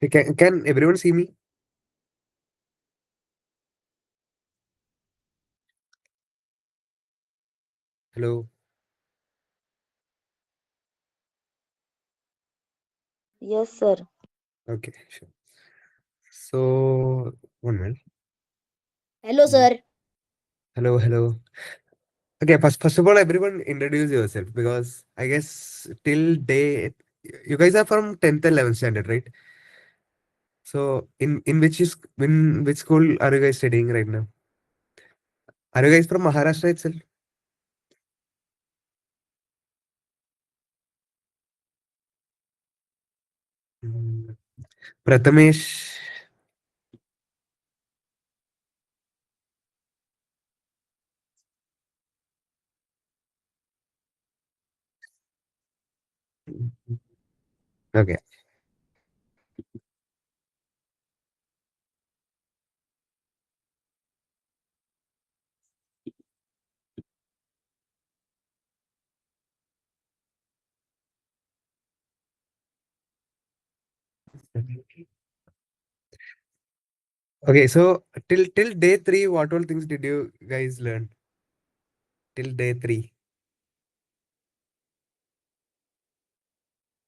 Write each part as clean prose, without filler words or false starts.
Hey, can everyone see me? Hello. Yes, sir. Okay, sure. So, one minute. Hello, Mm. sir. Hello, hello. Okay, first of all, everyone introduce yourself because I guess till day you guys are from 10th, 11th standard, right? So, in which school are you guys studying right now? Are you guys from Maharashtra itself? Mm. Prathamesh. Okay. Okay, so till day three, what all things did you guys learn? Till day three.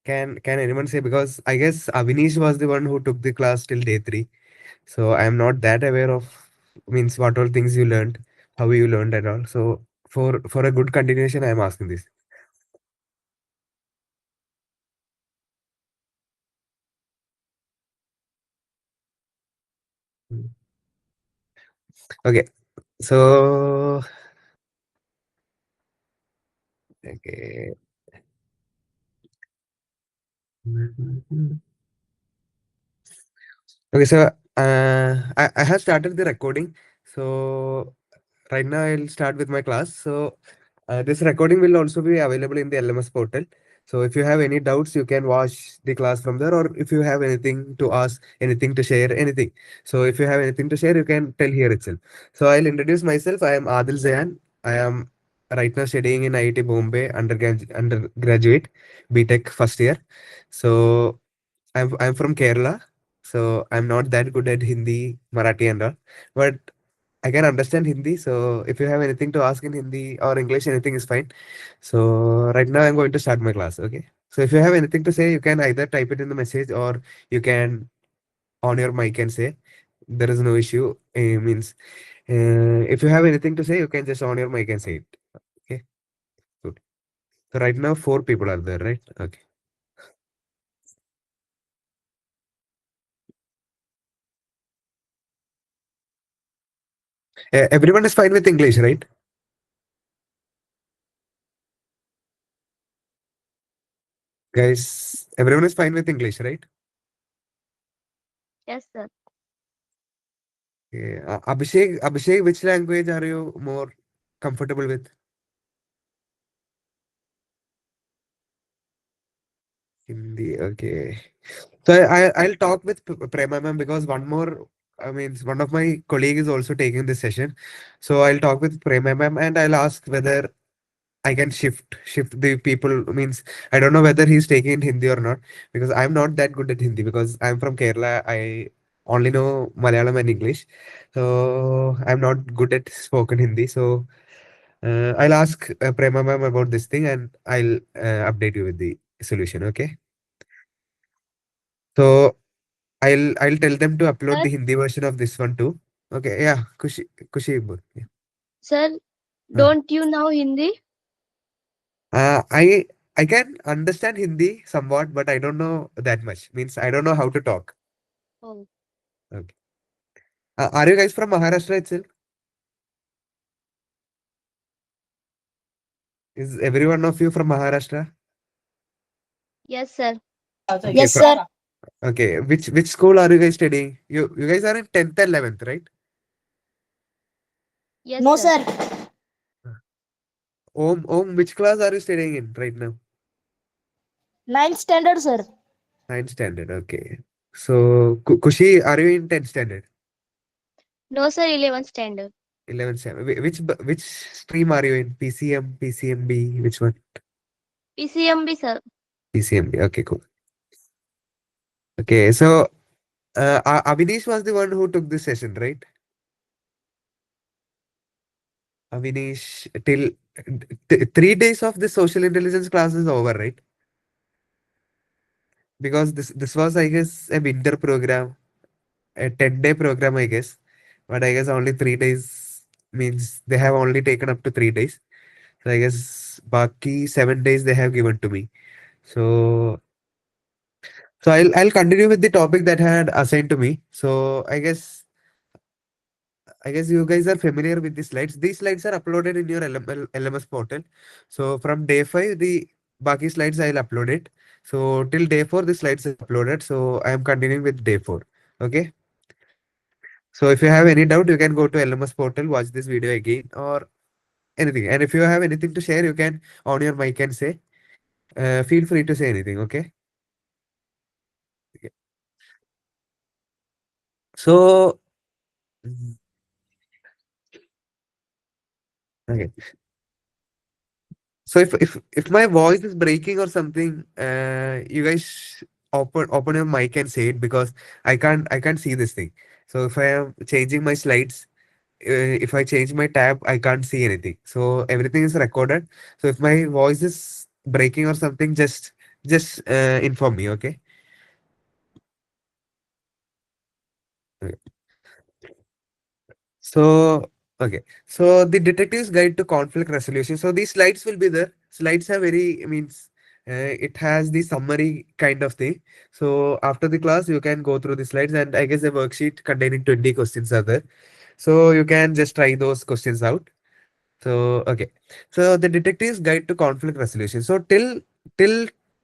Can anyone say? Because I guess Avinish was the one who took the class till day three. So I am not that aware of means what all things you learned, how you learned and all. So for a good continuation, I am asking this. Mm. Okay. So okay. Okay, so I have started the recording. So right now I'll start with my class. So this recording will also be available in the LMS portal. So if you have any doubts, you can watch the class from there, or if you have anything to ask, anything to share, anything. So if you have anything to share, you can tell here itself. So I'll introduce myself. I am Adil Zayan. I am right now studying in IIT Bombay undergraduate BTech first year. So I'm from Kerala, so I'm not that good at Hindi, Marathi, and all. But I can understand Hindi. So if you have anything to ask in Hindi or English, anything is fine. So right now I'm going to start my class. Okay. So if you have anything to say, you can either type it in the message or you can on your mic and say. There is no issue. Means if you have anything to say, you can just on your mic and say it. Okay. Good. So right now four people are there, right? Okay. Everyone is fine with English, right? Guys, everyone is fine with English, right? Yes, sir. Okay. Abhishek, which language are you more comfortable with? Hindi. Okay. So I'll talk with Prema ma'am because one more, I mean, one of my colleague is also taking this session. So I'll talk with Prema ma'am and I'll ask whether I can shift the people. Means I don't know whether he's taking Hindi or not because I'm not that good at Hindi because I'm from Kerala. I only know Malayalam and English, so I'm not good at spoken Hindi. So I'll ask Prema ma'am about this thing and I'll update you with the solution. Okay. So I'll tell them to upload Sir, the Hindi version of this one too. Okay. Yeah. Kushi. Yeah. sir, Uh, don't you know Hindi? uh, I I can understand Hindi somewhat, but I don't know that much. Means I don't know how to talk. Oh, Okay. Are you guys from Maharashtra itself? Is every one of you from Maharashtra? yes, sir. Okay. Yes, sir. Okay. Which school are you guys studying? You guys are in 10th and 11th, right? Yes, No, sir. sir. Om, which class are you studying in right now? Ninth standard, sir. 9th standard. Okay. So Kushi, are you in 10th standard? No, sir, 11th standard. 11th standard. Which stream are you in? PCM, PCMB, which one? PCMB, sir. PCMB. Okay, cool. Okay, so Avinish was the one who took this session, right? Avinish, till 3 days of the social intelligence class is over, right? Because this was, I guess, a winter program, a 10-day program, I guess. But I guess only 3 days means they have only taken up to 3 days. So I guess Baki 7 days they have given to me. So I'll continue with the topic that had assigned to me. So I guess you guys are familiar with the slides. These slides are uploaded in your LMS portal. So from day 5, the Baki slides I'll upload it. So till day 4, the slides is uploaded. So I am continuing with day 4. Okay. So if you have any doubt, you can go to LMS portal, watch this video again or anything. And if you have anything to share, you can on your mic and say. Feel free to say anything. Okay. Okay. So mhm, okay. So if my voice is breaking or something, you guys open your mic and say it because I can't see this thing. So if I am changing my slides, if I change my tab, I can't see anything. So everything is recorded. So if my voice is breaking or something, just inform me. Okay. Okay. So, okay. So the detective's guide to conflict resolution. So these slides will be there. Slides are very means it has the summary kind of thing. So after the class, you can go through the slides, and I guess a worksheet containing 20 questions are there. So you can just try those questions out. So okay. So the detective's guide to conflict resolution. So till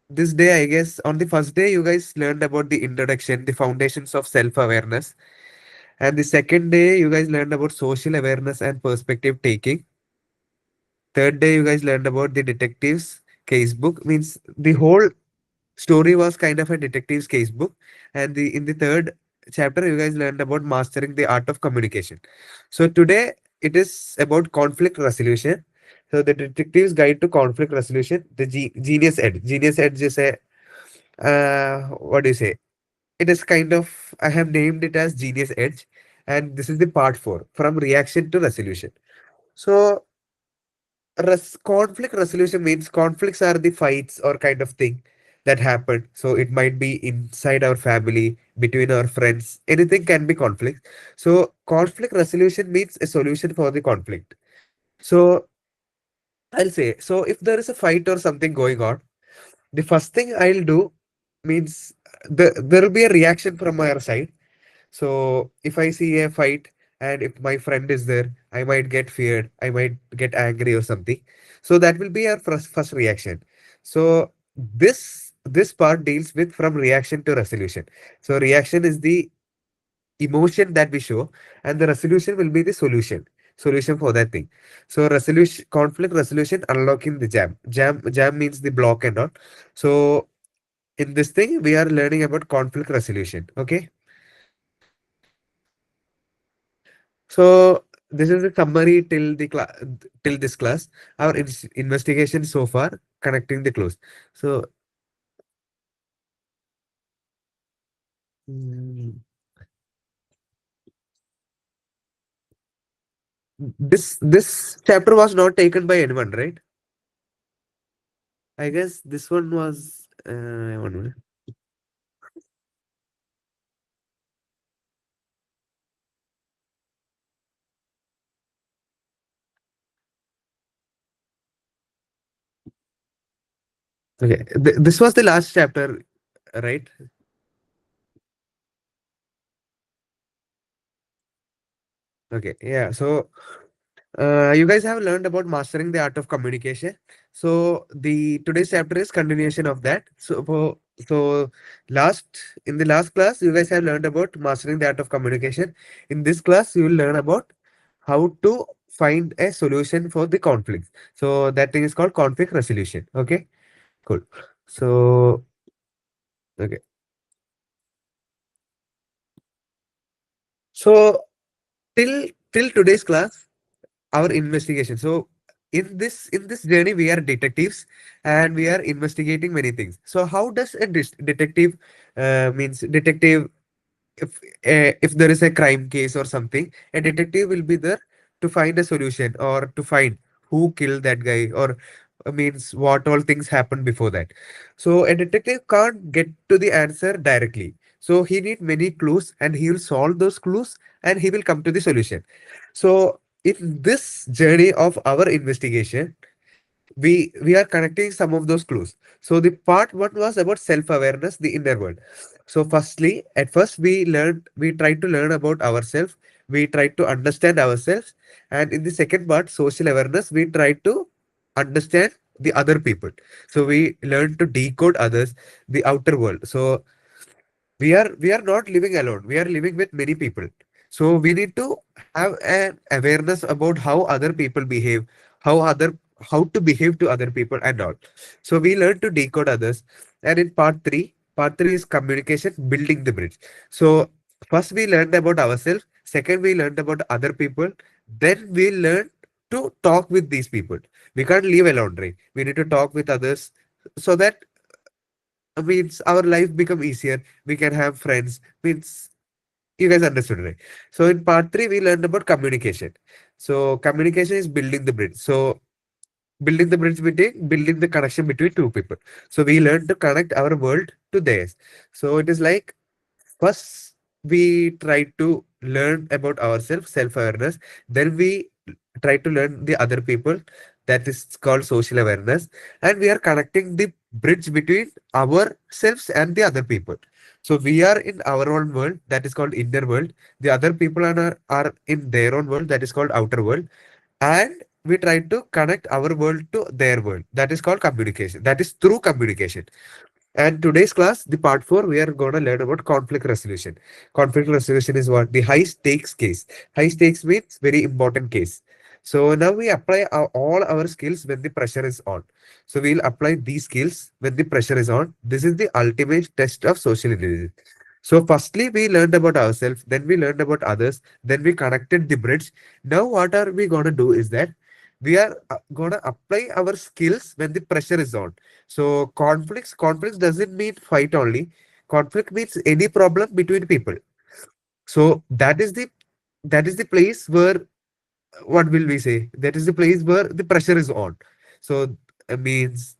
this day, I guess on the first day, you guys learned about the introduction, the foundations of self-awareness, and the second day, you guys learned about social awareness and perspective taking. Third day, you guys learned about the detective's casebook. Means the whole story was kind of a detective's casebook. And in the third chapter, you guys learned about mastering the art of communication. So today, it is about conflict resolution. So the detective's guide to conflict resolution, the genius edge. Genius edge is a what do you say? It is kind of, I have named it as Genius Edge, and this is the part 4 from reaction to resolution. So, conflict resolution means conflicts are the fights or kind of thing that happen. So, it might be inside our family, between our friends, anything can be conflict. So, conflict resolution means a solution for the conflict. So, I'll say, so if there is a fight or something going on, the first thing I'll do means there will be a reaction from my side. So if I see a fight and if my friend is there, I might get feared, I might get angry or something. So that will be our first reaction. So this part deals with from reaction to resolution. So reaction is the emotion that we show, and the resolution will be the solution for that thing. So resolution, conflict resolution, unlocking the jam means the block and all. So in this thing we are learning about conflict resolution. Okay. So this is a summary till this class. Our investigation so far connecting the close. So mm, this chapter was not taken by anyone, right? I guess this one was. One minute. Okay, this was the last chapter, right? Okay, yeah. So you guys have learned about mastering the art of communication. So the today's chapter is continuation of that. So last in the last class, you guys have learned about mastering the art of communication. In this class, you will learn about how to find a solution for the conflict. So that thing is called conflict resolution. Okay, cool. So okay, so till today's class, our investigation. So in this journey, we are detectives and we are investigating many things. So how does a detective means detective if there is a crime case or something, a detective will be there to find a solution or to find who killed that guy, or means what all things happened before that. So a detective can't get to the answer directly. So he need many clues, and he will solve those clues, and he will come to the solution. So in this journey of our investigation, we are connecting some of those clues. So the part one was about self-awareness, the inner world. So firstly, at first we tried to learn about ourselves, we tried to understand ourselves, and in the second part, social awareness, we tried to understand the other people. So we learned to decode others, the outer world. So we are not living alone, we are living with many people. So we need to have an awareness about how other people behave, how other how to behave to other people and all. So we learn to decode others. And in part 3 is communication, building the bridge. So first we learned about ourselves, second we learned about other people, then we learn to talk with these people. We can't live alone, right? We need to talk with others, so that means our life become easier, we can have friends, means you guys understood, right? So in part 3 we learned about communication. So communication is building the bridge. So building the connection between two people. So we learn to connect our world to theirs. So it is like, first we try to learn about ourselves, self-awareness, then we try to learn the other people, that is called social awareness, and we are connecting the bridge between ourselves and the other people. So we are in our own world, that is called inner world, the other people are in their own world, that is called outer world, and we try to connect our world to their world, that is called communication, that is through communication. And today's class, the part 4, we are going to learn about conflict resolution. Conflict resolution is what? The high stakes case. High stakes means very important case. So now we apply all our skills when the pressure is on. So we'll apply these skills when the pressure is on. This is the ultimate test of social intelligence. So firstly, we learned about ourselves, then we learned about others, then we connected the bridge. Now what are we going to do is that we are going to apply our skills when the pressure is on. So conflicts doesn't mean fight only. Conflict means any problem between people. So that is the place where, what will we say? That is the place where the pressure is on. So means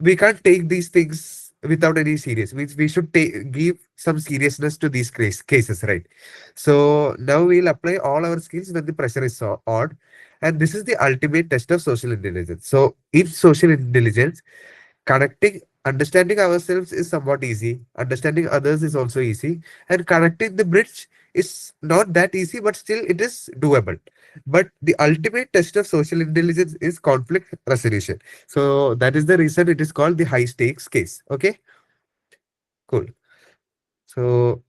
we can't take these things without any serious. Means we should give some seriousness to these cases, right? So now we'll apply all our skills when the pressure is on, and this is the ultimate test of social intelligence. So in social intelligence, connecting understanding ourselves is somewhat easy, understanding others is also easy, and connecting the bridge is not that easy, but still it is doable. But the ultimate test of social intelligence is conflict resolution. So that is the reason it is called the high stakes case. Okay, cool. So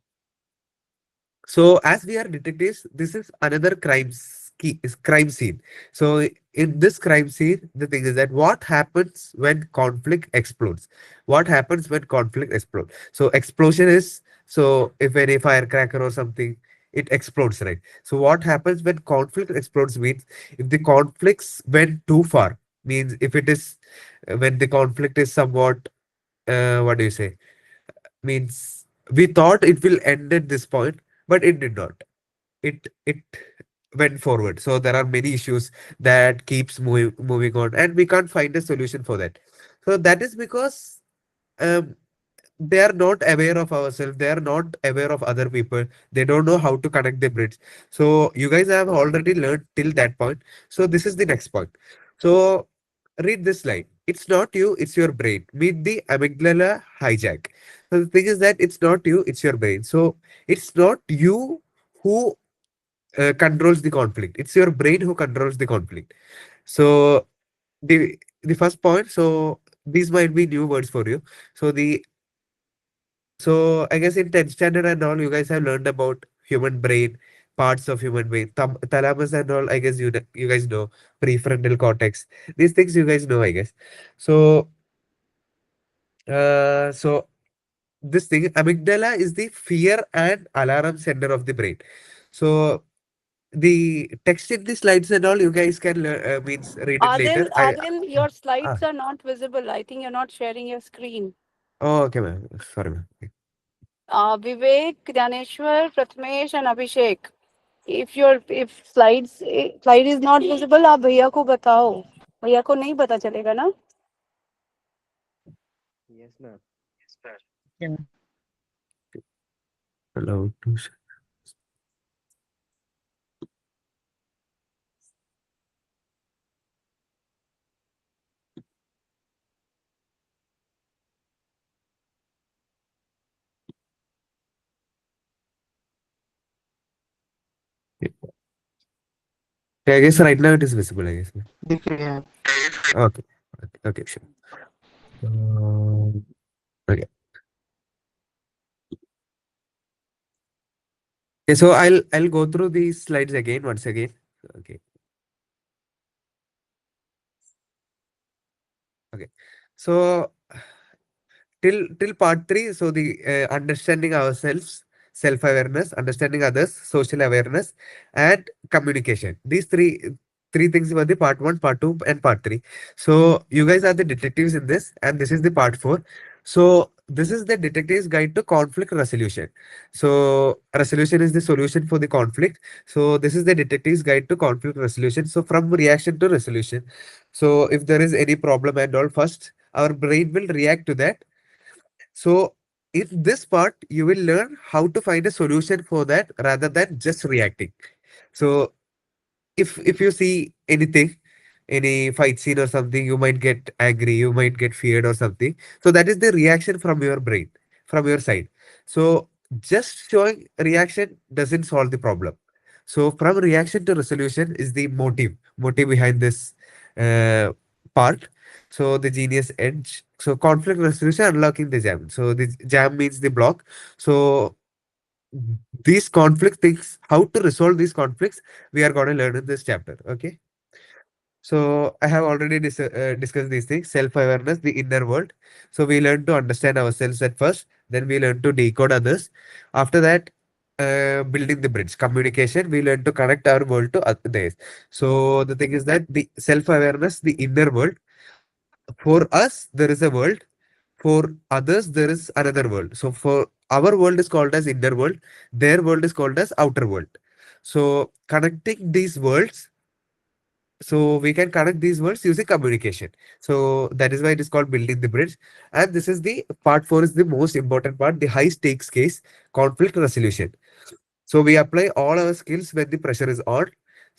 as we are detectives, this is another crime scene. So in this crime scene, the thing is that what happens when conflict explodes? What happens when conflict explodes? So explosion is, so if any firecracker or something, it explodes, right? So what happens when conflict explodes means, if the conflicts went too far, means if it is when the conflict is somewhat, what do you say? Means we thought it will end at this point, but it did not. It went forward. So there are many issues that keeps moving on, and we can't find a solution for that. So that is because um, they are not aware of ourselves, they are not aware of other people, they don't know how to connect the bridge. So you guys have already learned till that point. So this is the next point. So read this line: it's not you, it's your brain. Meet the amygdala hijack. So the thing is that it's not you, it's your brain. So it's not you who controls the conflict, it's your brain who controls the conflict. So the first point, so these might be new words for you. So the so I guess in 10th standard and all, you guys have learned about human brain, parts of human brain, thalamus and all. I guess you guys know prefrontal cortex. These things you guys know, I guess. So so this thing, amygdala is the fear and alarm center of the brain. So the text in the slides and all, you guys can means read it later. Adil, your Ah, slides are not visible. I think you're not sharing your screen. oh, okay, ma'am. Sorry, ma'am. Vivek, Gyaneshwar, Prathamesh, and Abhishek. If slide is not visible, आप भैया को बताओ. भैया को नहीं पता चलेगा ना? Yes, ma'am. Yeah. Hello. Yeah, I guess right now it is visible, I guess. दिख रही है. Okay. Okay, sure. Okay. Okay, so I'll go through these slides again once again. Okay. Okay. So till part three, so the understanding ourselves, self-awareness, understanding others, social awareness, and communication. These three things were the part one, part two, and part three. So you guys are the detectives in this, and this is the part four. So this is the detective's guide to conflict resolution. So resolution is the solution for the conflict. So this is the detective's guide to conflict resolution. So from reaction to resolution. So if there is any problem and all, first our brain will react to that. So in this part, you will learn how to find a solution for that rather than just reacting. So if you see anything, any fight scene or something, you might get angry, you might get feared or something. So that is the reaction from your brain, from your side. So just showing reaction doesn't solve the problem. So from reaction to resolution is the motive behind this uh, part. So the genius edge. So conflict resolution, unlocking the jam. So the jam means the block. So these conflict things, how to resolve these conflicts, we are going to learn in this chapter. Okay. So I have already discussed these things: self-awareness, the inner world. So we learn to understand ourselves at first, then we learn to decode others. After that, building the bridge, communication. We learn to connect our world to others. So the thing is that the self-awareness, the inner world. For us, there is a world. For others, there is another world. So for our world is called as inner world. Their world is called as outer world. So connecting these worlds, so we can connect these words using communication. So that is why it is called building the bridge. And this is the part four, is the most important part, the high stakes case, conflict resolution. So we apply all our skills when the pressure is on.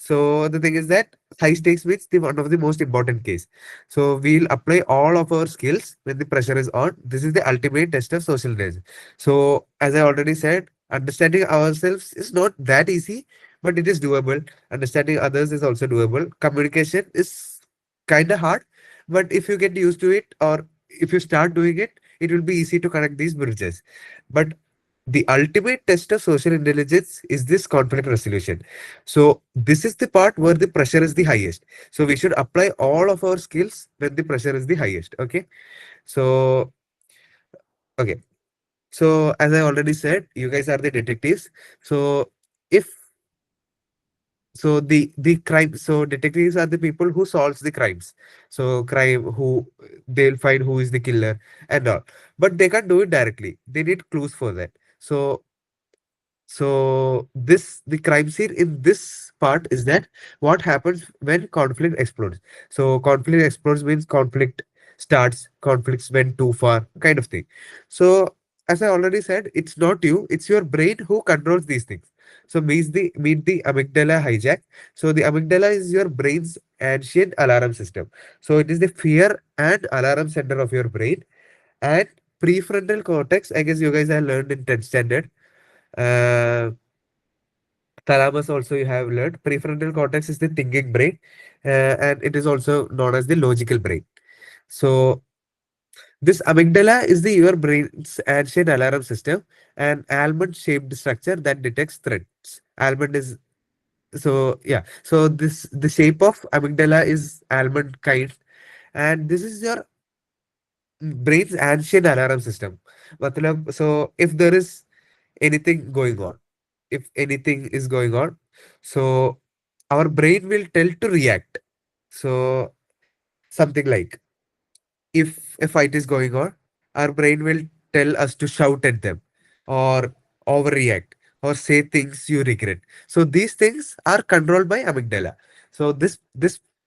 So the thing is that high stakes means the one of the most important case. So we'll apply all of our skills when the pressure is on. This is the ultimate test of social intelligence. So as I already said, understanding ourselves is not that easy, but it is doable. Understanding others is also doable. Communication is kind of hard, but if you get used to it, or if you start doing it, it will be easy to connect these bridges. But the ultimate test of social intelligence is this conflict resolution. So this is the part where the pressure is the highest. So we should apply all of our skills when the pressure is the highest. Okay. So okay. So as I already said, you guys are the detectives. So if the crime, so detectives are the people who solves the crimes. So crime, who they'll find who is the killer and all. But they can't do it directly. They need clues for that. So this, the crime scene in this part is that what happens when conflict explodes. So conflict explodes means conflict starts, conflicts went too far, kind of thing. So as I already said, it's not you, it's your brain who controls these things. So meet the amygdala hijack. So the amygdala is your brain's ancient alarm system. So it is the fear and alarm center of your brain. And prefrontal cortex, I guess you guys have learned in 10th standard. Uh, Thalamus also you have learned. Prefrontal cortex is the thinking brain, and it is also known as the logical brain. So this amygdala is the your brain's ancient alarm system, an almond-shaped structure that detects threats. Almond is, so yeah. So this, the shape of amygdala is almond kind, and this is your brain's ancient alarm system. Matlab, so if there is anything going on, if anything is going on, so our brain will tell to react. So something like, if a fight is going on, our brain will tell us to shout at them, or overreact or say things you regret. So these things are controlled by amygdala. So this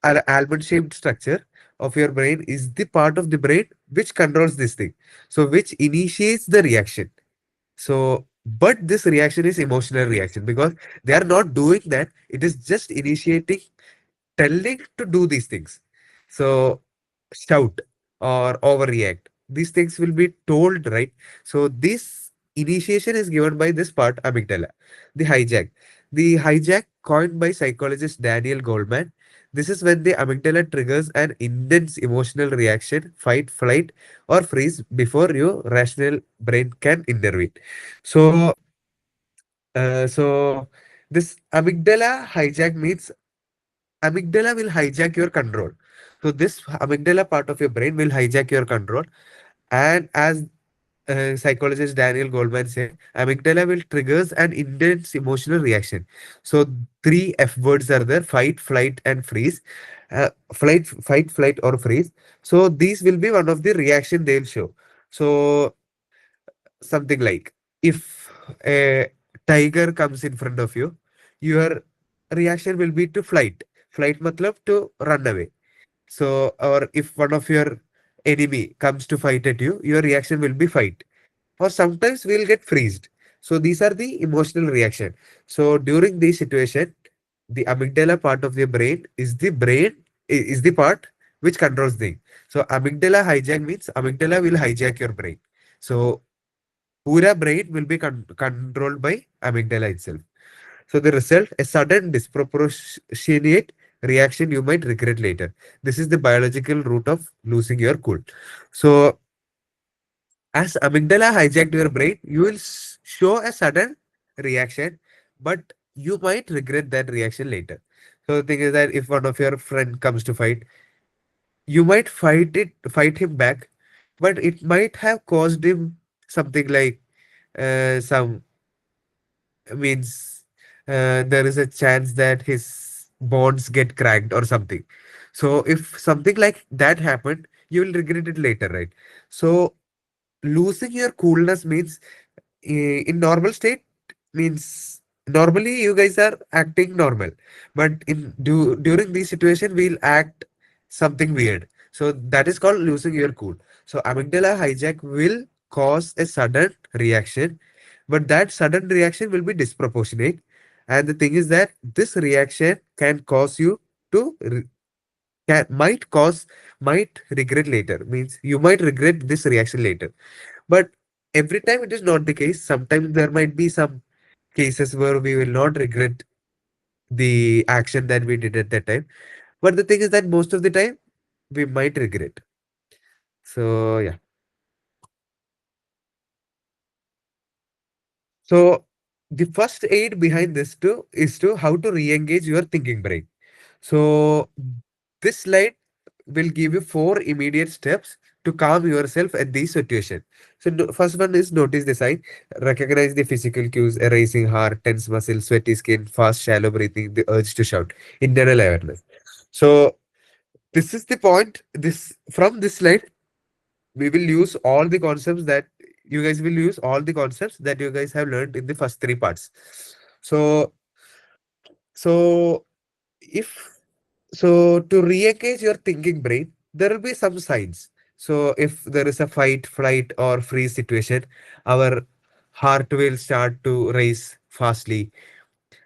almond shaped structure of your brain is the part of the brain which controls this thing. So which initiates the reaction. So, but this reaction is emotional reaction because they are not doing that. It is just initiating, telling to do these things. So, shout or overreact. These things will be told, right? So, this initiation is given by this part, amygdala. The hijack. The hijack coined by psychologist Daniel Goleman. This is when the amygdala triggers an intense emotional reaction, fight, flight, or freeze before your rational brain can intervene. So, so this amygdala hijack means amygdala will hijack your control. So this amygdala part of your brain will hijack your control. And as psychologist Daniel Goleman said, amygdala will triggers an intense emotional reaction. So three F words are there: fight, flight, and freeze. Fight, flight, or freeze. So these will be one of the reaction they'll show. So something like if a tiger comes in front of you, your reaction will be to flight. Flight matlab to run away. So, or if one of your enemy comes to fight at you, your reaction will be fight. Or sometimes we'll get freezed. So these are the emotional reaction. So during this situation, the amygdala part of the brain is the part which controls things. So amygdala hijack means amygdala will hijack your brain. So Pura brain will be controlled by amygdala itself. So the result, a sudden disproportionate reaction you might regret later. This is the biological root of losing your cool. So as amygdala hijacked your brain, you will show a sudden reaction, but you might regret that reaction later. So the thing is that if one of your friend comes to fight, you might fight him back, but it might have caused him something like some means there is a chance that his bonds get cracked or something. So if something like that happened, you will regret it later, right? So losing your coolness means in normal state means normally you guys are acting normal, but during this situation we'll act something weird. So that is called losing your cool. So amygdala hijack will cause a sudden reaction, but that sudden reaction will be disproportionate. And the thing is that this reaction can cause you to might cause might regret later, means you might regret this reaction later. But every time it is not the case. Sometimes there might be some cases where we will not regret the action that we did at that time. But the thing is that most of the time we might regret. So yeah. So the first aid behind this too is to how to re-engage your thinking brain. So this slide will give you four immediate steps to calm yourself at this situation. So first one is notice the sign, recognize the physical cues, a racing heart, tense muscles, sweaty skin, fast, shallow breathing, the urge to shout, internal awareness. So this is the point. This from this slide, we will use all the concepts that you guys will use all the concepts that you guys have learned in the first three parts. So so if so to re-engage your thinking brain, there will be some signs. So if there is a fight, flight, or freeze situation, our heart will start to race fastly.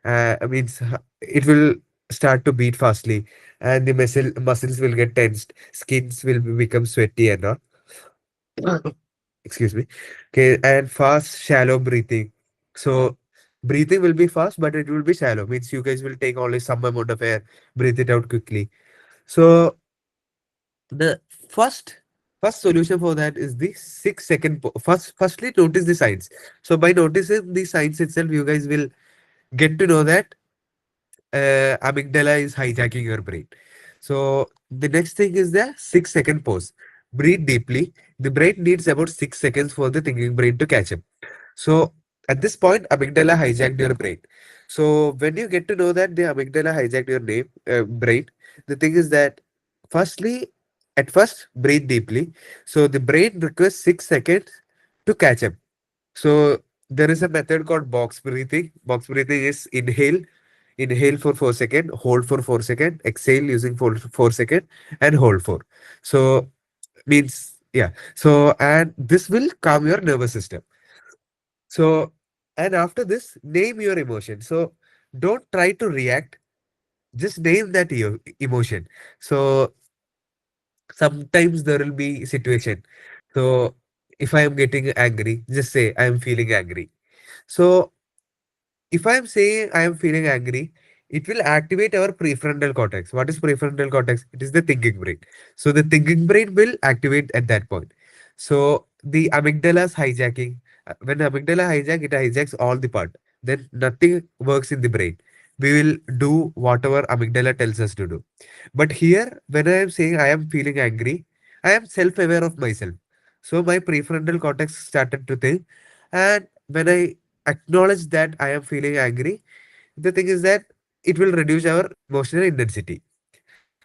Means it will start to beat fastly, and the muscles will get tensed, skins will become sweaty and all. Excuse me. Okay, and fast, shallow breathing. So breathing will be fast, but it will be shallow. Means you guys will take only some amount of air, breathe it out quickly. So the first solution for that is the 6 second. Firstly, notice the signs. So by noticing the signs itself, you guys will get to know that amygdala is hijacking your brain. So the next thing is the 6 second pause. Breathe deeply. The brain needs about 6 seconds for the thinking brain to catch up. So at this point, amygdala hijacked your brain. So when you get to know that the amygdala hijacked your brain, the thing is that firstly, at first, breathe deeply. So the brain requires 6 seconds to catch up. So there is a method called box breathing. Box breathing is inhale for 4 seconds, hold for 4 seconds, exhale using 4 seconds, and hold for. So means yeah. So and this will calm your nervous system. So and after this, name your emotion. So don't try to react. Just name that emotion. So sometimes there will be situation. So if I am getting angry, just say I am feeling angry. So if I am saying I am feeling angry, it will activate our prefrontal cortex. What is prefrontal cortex? It is the thinking brain. So the thinking brain will activate at that point. So the amygdala's hijacking. When amygdala hijack, it hijacks all the part. Then nothing works in the brain. We will do whatever amygdala tells us to do. But here, when I am saying I am feeling angry, I am self-aware of myself. So my prefrontal cortex started to think, and when I acknowledge that I am feeling angry, the thing is that it will reduce our emotional intensity.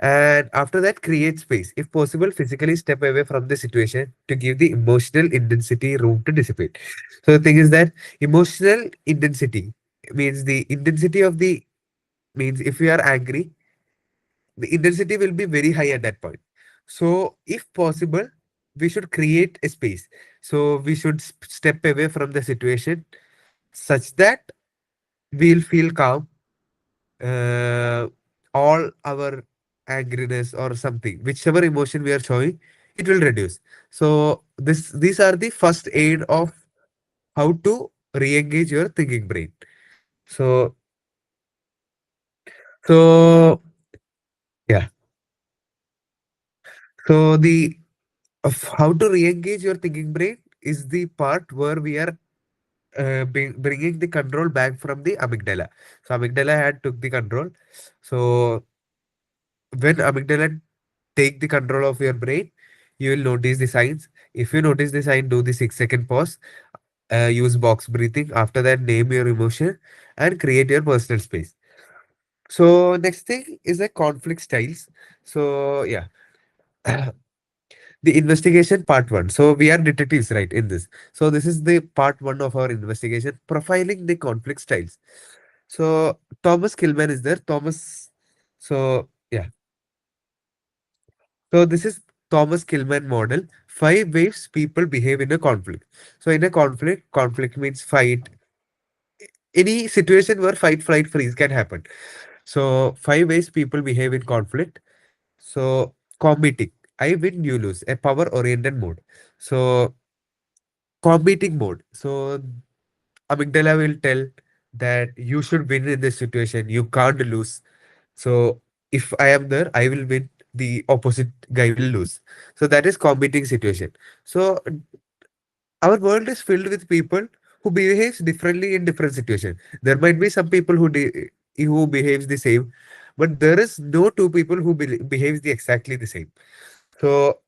And after that, create space. If possible, physically step away from the situation to give the emotional intensity room to dissipate. So the thing is that emotional intensity means the intensity of the means if we are angry, the intensity will be very high at that point. So if possible, we should create a space. So we should step away from the situation such that we'll feel calm. uh, all our angriness or something, whichever emotion we are showing, it will reduce. So these are the first aid of how to re-engage your thinking brain. So so yeah. So the of how to re-engage your thinking brain is the part where we are bringing the control back from the amygdala. So amygdala had took the control. So when amygdala take the control of your brain, you will notice the signs. If you notice the sign, do the 6 second pause, use box breathing. After that, name your emotion and create your personal space. So next thing is the conflict styles. So yeah, the investigation part one. So we are detectives, right? In this, so this is the part one of our investigation, profiling the conflict styles. So Thomas Kilman is there. Thomas. So yeah. So this is Thomas Kilman model. 5 ways people behave in a conflict. So in a conflict means fight. Any situation where fight, flight, freeze can happen. So 5 ways people behave in conflict. So competing. I win, you lose. A power-oriented mode. So competing mode. So amygdala will tell that you should win in this situation. You can't lose. So if I am there, I will win. The opposite guy will lose. So that is competing situation. So our world is filled with people who behaves differently in different situations. There might be some people who behaves the same, but there is no two people who behaves the exactly the same. So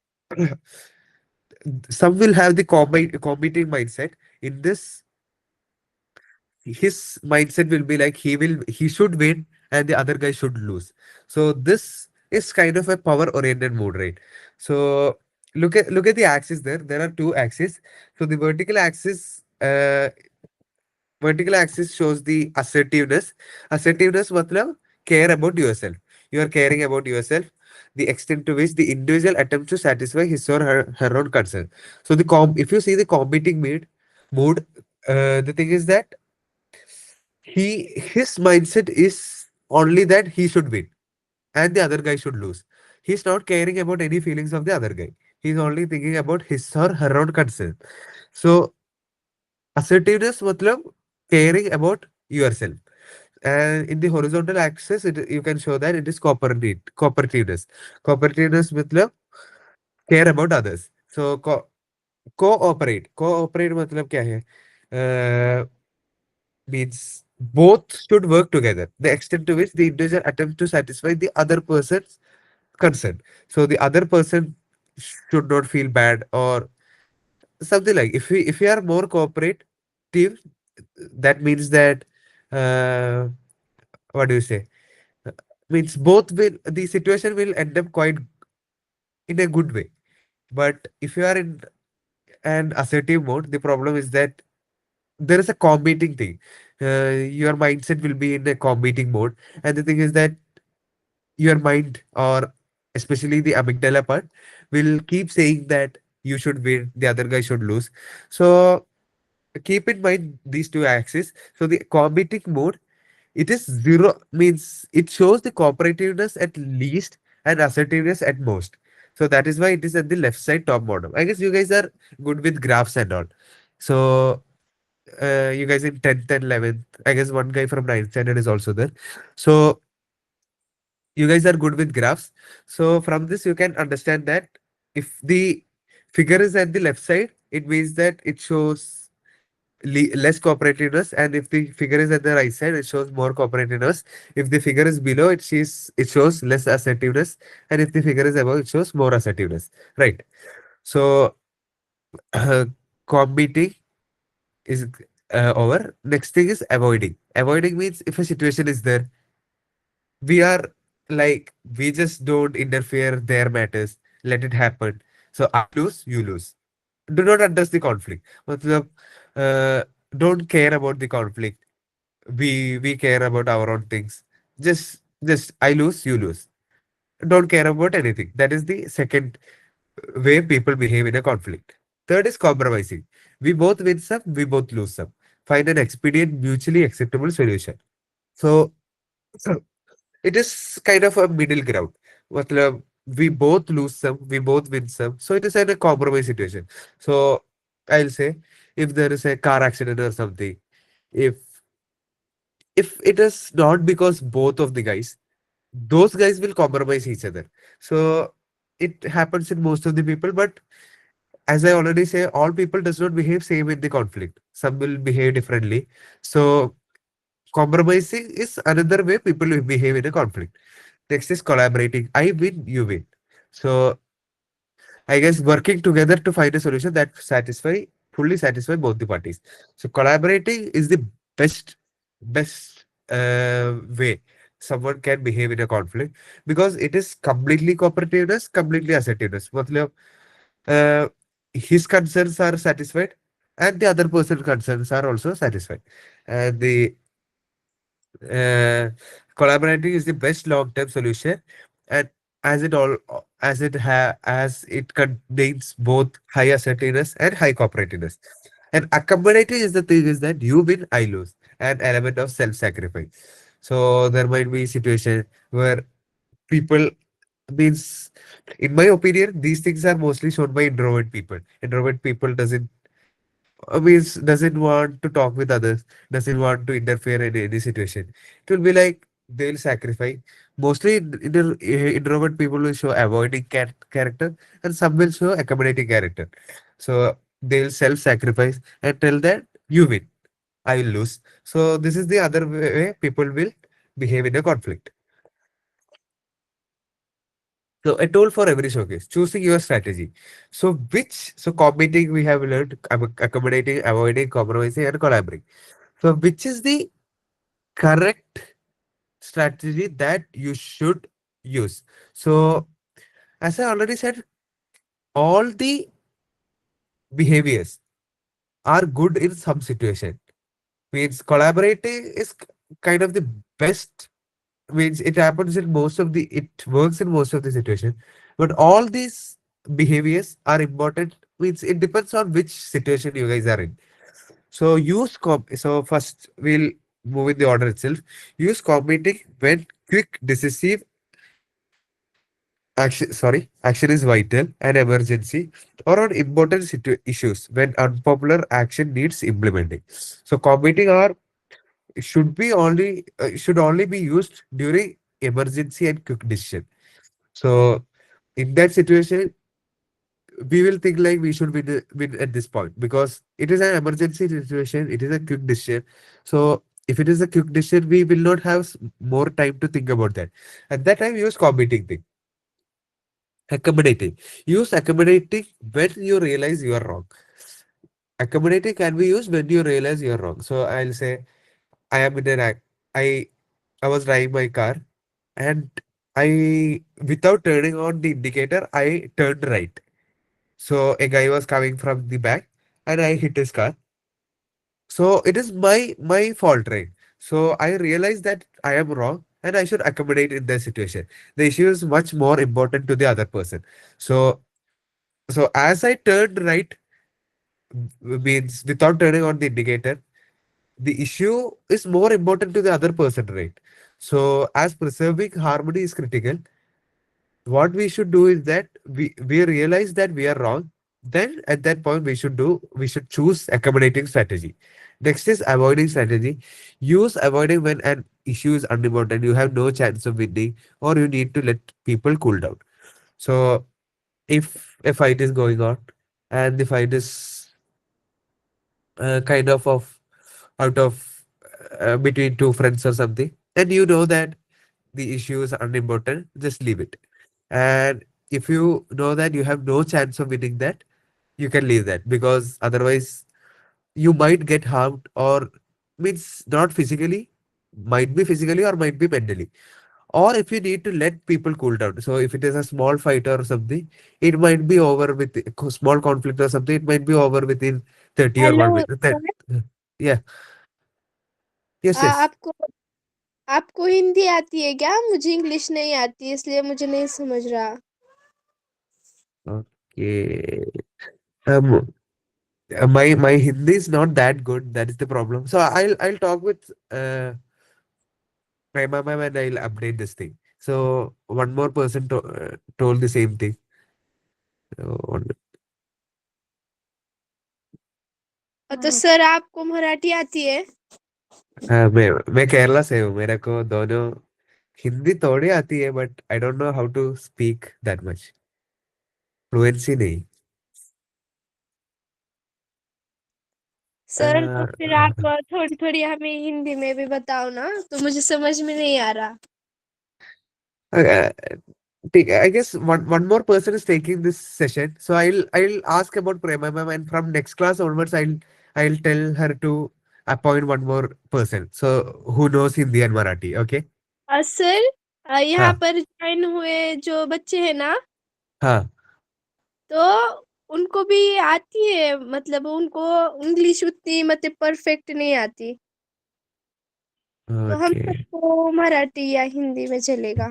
some will have the competing mindset. In this, his mindset will be like he should win and the other guy should lose. So this is kind of a power oriented mode, right? So look at the axis there. There are two axes. So the vertical axis shows the assertiveness. Assertiveness matlab care about yourself. You are caring about yourself. The extent to which the individual attempts to satisfy his or her own concern. So if you see the competing mood, the thing is that his mindset is only that he should win and the other guy should lose. He's not caring about any feelings of the other guy. He's only thinking about his or her own concern. So assertiveness matlab caring about yourself. And in the horizontal axis, you can show that it is cooperativeness. Cooperativeness matlab care about others. So cooperate matlab kya hai? Means both should work together. The extent to which the individual attempts to satisfy the other person's concern. So the other person should not feel bad or something like. If we are more cooperative, that means that uh, what do you say? Uh, Means both will the situation will end up quite in a good way. But if you are in an assertive mode, the problem is that there is a competing thing. Your mindset will be in a competing mode, and the thing is that your mind, or especially the amygdala part, will keep saying that you should win, the other guy should lose. So keep in mind these two axes. So the competing mode, it is zero, means it shows the cooperativeness at least and assertiveness at most. So that is why it is at the left side top bottom. I guess you guys are good with graphs and all. So you guys in 10th and 11th, I guess one guy from 9th standard is also there. So you guys are good with graphs. So from this you can understand that if the figure is at the left side, it means that it shows less cooperativeness, and if the figure is at the right side, it shows more cooperativeness. If the figure is below, it shows less assertiveness, and if the figure is above, it shows more assertiveness, right? So competing is over. Next thing is avoiding. Avoiding means if a situation is there, we are like, we just don't interfere their matters, let it happen. So I lose, you lose. Do not address the conflict. मतलब, uh, don't care about the conflict. We care about our own things. Just I lose, you lose. Don't care about anything. That is the second way people behave in a conflict. Third is compromising. We both win some, we both lose some. Find an expedient, mutually acceptable solution. So it is kind of a middle ground. मतलब, we both lose some, we both win some. So it is in a compromise situation. So I'll say, if there is a car accident or something, if if it is not because both of the guys, those guys will compromise each other. So it happens in most of the people, but as I already say, all people does not behave same in the conflict. Some will behave differently. So compromising is another way people will behave in a conflict. Next is collaborating. I win, you win. So I guess working together to find a solution that fully satisfy both the parties. So collaborating is the best way someone can behave in a conflict, because it is completely cooperativeness, completely assertiveness. मतलब, uh, his concerns are satisfied, and the other person's concerns are also satisfied. And the uh, collaborating is the best long-term solution, and as it contains both high assertiveness and high cooperativeness. And accommodating is the thing is that you win, I lose, an element of self-sacrifice. So there might be situation where people, means, in my opinion, these things are mostly shown by introvert people. Introvert people means doesn't want to talk with others, doesn't want to interfere in any situation. It will be like they'll sacrifice. Mostly introvert people will show avoiding character, and some will show accommodating character. So they'll self-sacrifice and tell that you win, I will lose. So this is the other way people will behave in a conflict. So a tool for every showcase, choosing your strategy. So competing we have learned, accommodating, avoiding, compromising, and collaborating. So which is the correct strategy that you should use? So as I already said, all the behaviors are good in some situation. Means collaborating is kind of the best, means it happens in most of the, it works in most of the situation, but all these behaviors are important, means it depends on which situation you guys are in. So so first we'll move in the order itself. Use competing when quick decisive action is vital and emergency, or on important issues when unpopular action needs implementing. So competing are should only be used during emergency and quick decision. So in that situation, we will think like we should win at this point, because it is an emergency situation. It is a quick decision. So if it is a quick decision, we will not have more time to think about that. At that time, use competing thing. Accommodating. Use accommodating when you realize you are wrong. Accommodating can be used when you realize you are wrong. So I'll say I am in an act. I I was driving my car, and without turning on the indicator, I turned right. So a guy was coming from the back, and I hit his car. So it is my fault, right? So I realize that I am wrong and I should accommodate in their situation. The issue is much more important to the other person. So as I turned right, means without turning on the indicator, the issue is more important to the other person, right? So as preserving harmony is critical, what we should do is that we realize that we are wrong. Then at that point we should choose accommodating strategy. Next is avoiding strategy. Use avoiding when an issue is unimportant, you have no chance of winning, or you need to let people cool down. So if a fight is going on and the fight is kind of out of between two friends or something, and you know that the issue is unimportant, just leave it. And if you know that you have no chance of winning that, you can leave that, because otherwise you might get harmed, or means not physically, might be physically or might be mentally. Or if you need to let people cool down, so if it is a small fight or something, it might be over with small conflict or something, it might be over within 30 or hello 1 minute. Yeah. Yes, yes. आपको आपको हिंदी आती है क्या? मुझे English नहीं आती, इसलिए मुझे नहीं समझ रहा। Okay. Um, my Hindi is not that good. That is the problem. So I'll talk with Prema ma'am and I'll update this thing. So one more person told the same thing. So, तो sir आपको मराठी आती है? मैं केरला से हूँ, मेरे को दोनों हिंदी थोड़ी आती है, but I don't know how to speak that much, fluency नहीं। सर तो फिर आप थोड़ी थोड़ी हमें हिंदी में भी बताओ ना, तो मुझे समझ में नहीं आ रहा। Uh, I guess one more person is taking this session, so I'll ask about Prema ma'am, and from next class onwards, I'll tell her to appoint one more person, so who knows Hindi and Marathi. Okay? Sir यहाँ हाँ, पर join हुए जो बच्चे हैं ना, हाँ, तो उनको भी आती है, मतलब उनको इंग्लिश उतनी मतलब परफेक्ट नहीं आती, तो हम ओके, सबको मराठी या हिंदी में चलेगा।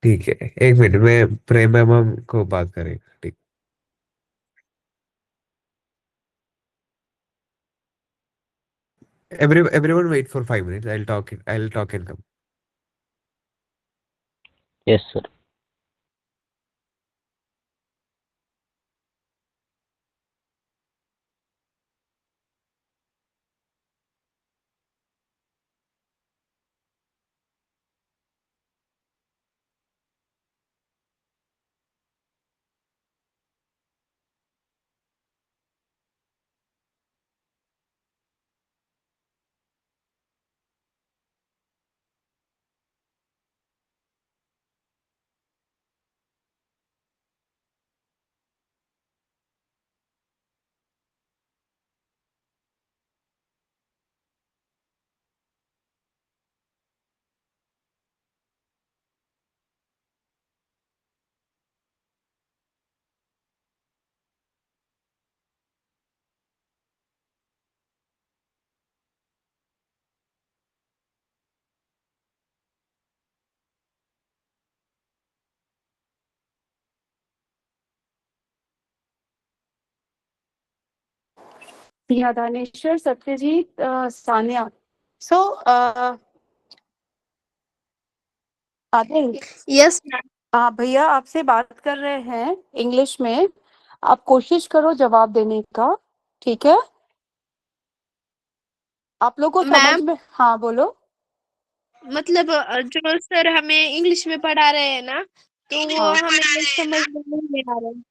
ठीक है, एक मिनट में प्रेमा मैम को बात करेगा, ठीक। Everyone wait for 5 minutes. I'll talk and come. Yes, sir. Yeah, Dhaneshwar, Satyajit, Sanya. So, Adil, yes भैया आपसे बात कर रहे हैं इंग्लिश में, आप कोशिश करो जवाब देने का, ठीक है? आप लोग को समझ मैम, में, हाँ बोलो। मतलब जो सर हमें इंग्लिश में पढ़ा रहे हैं ना, तो वो हाँ, हमें समझ में नहीं आ रहा है।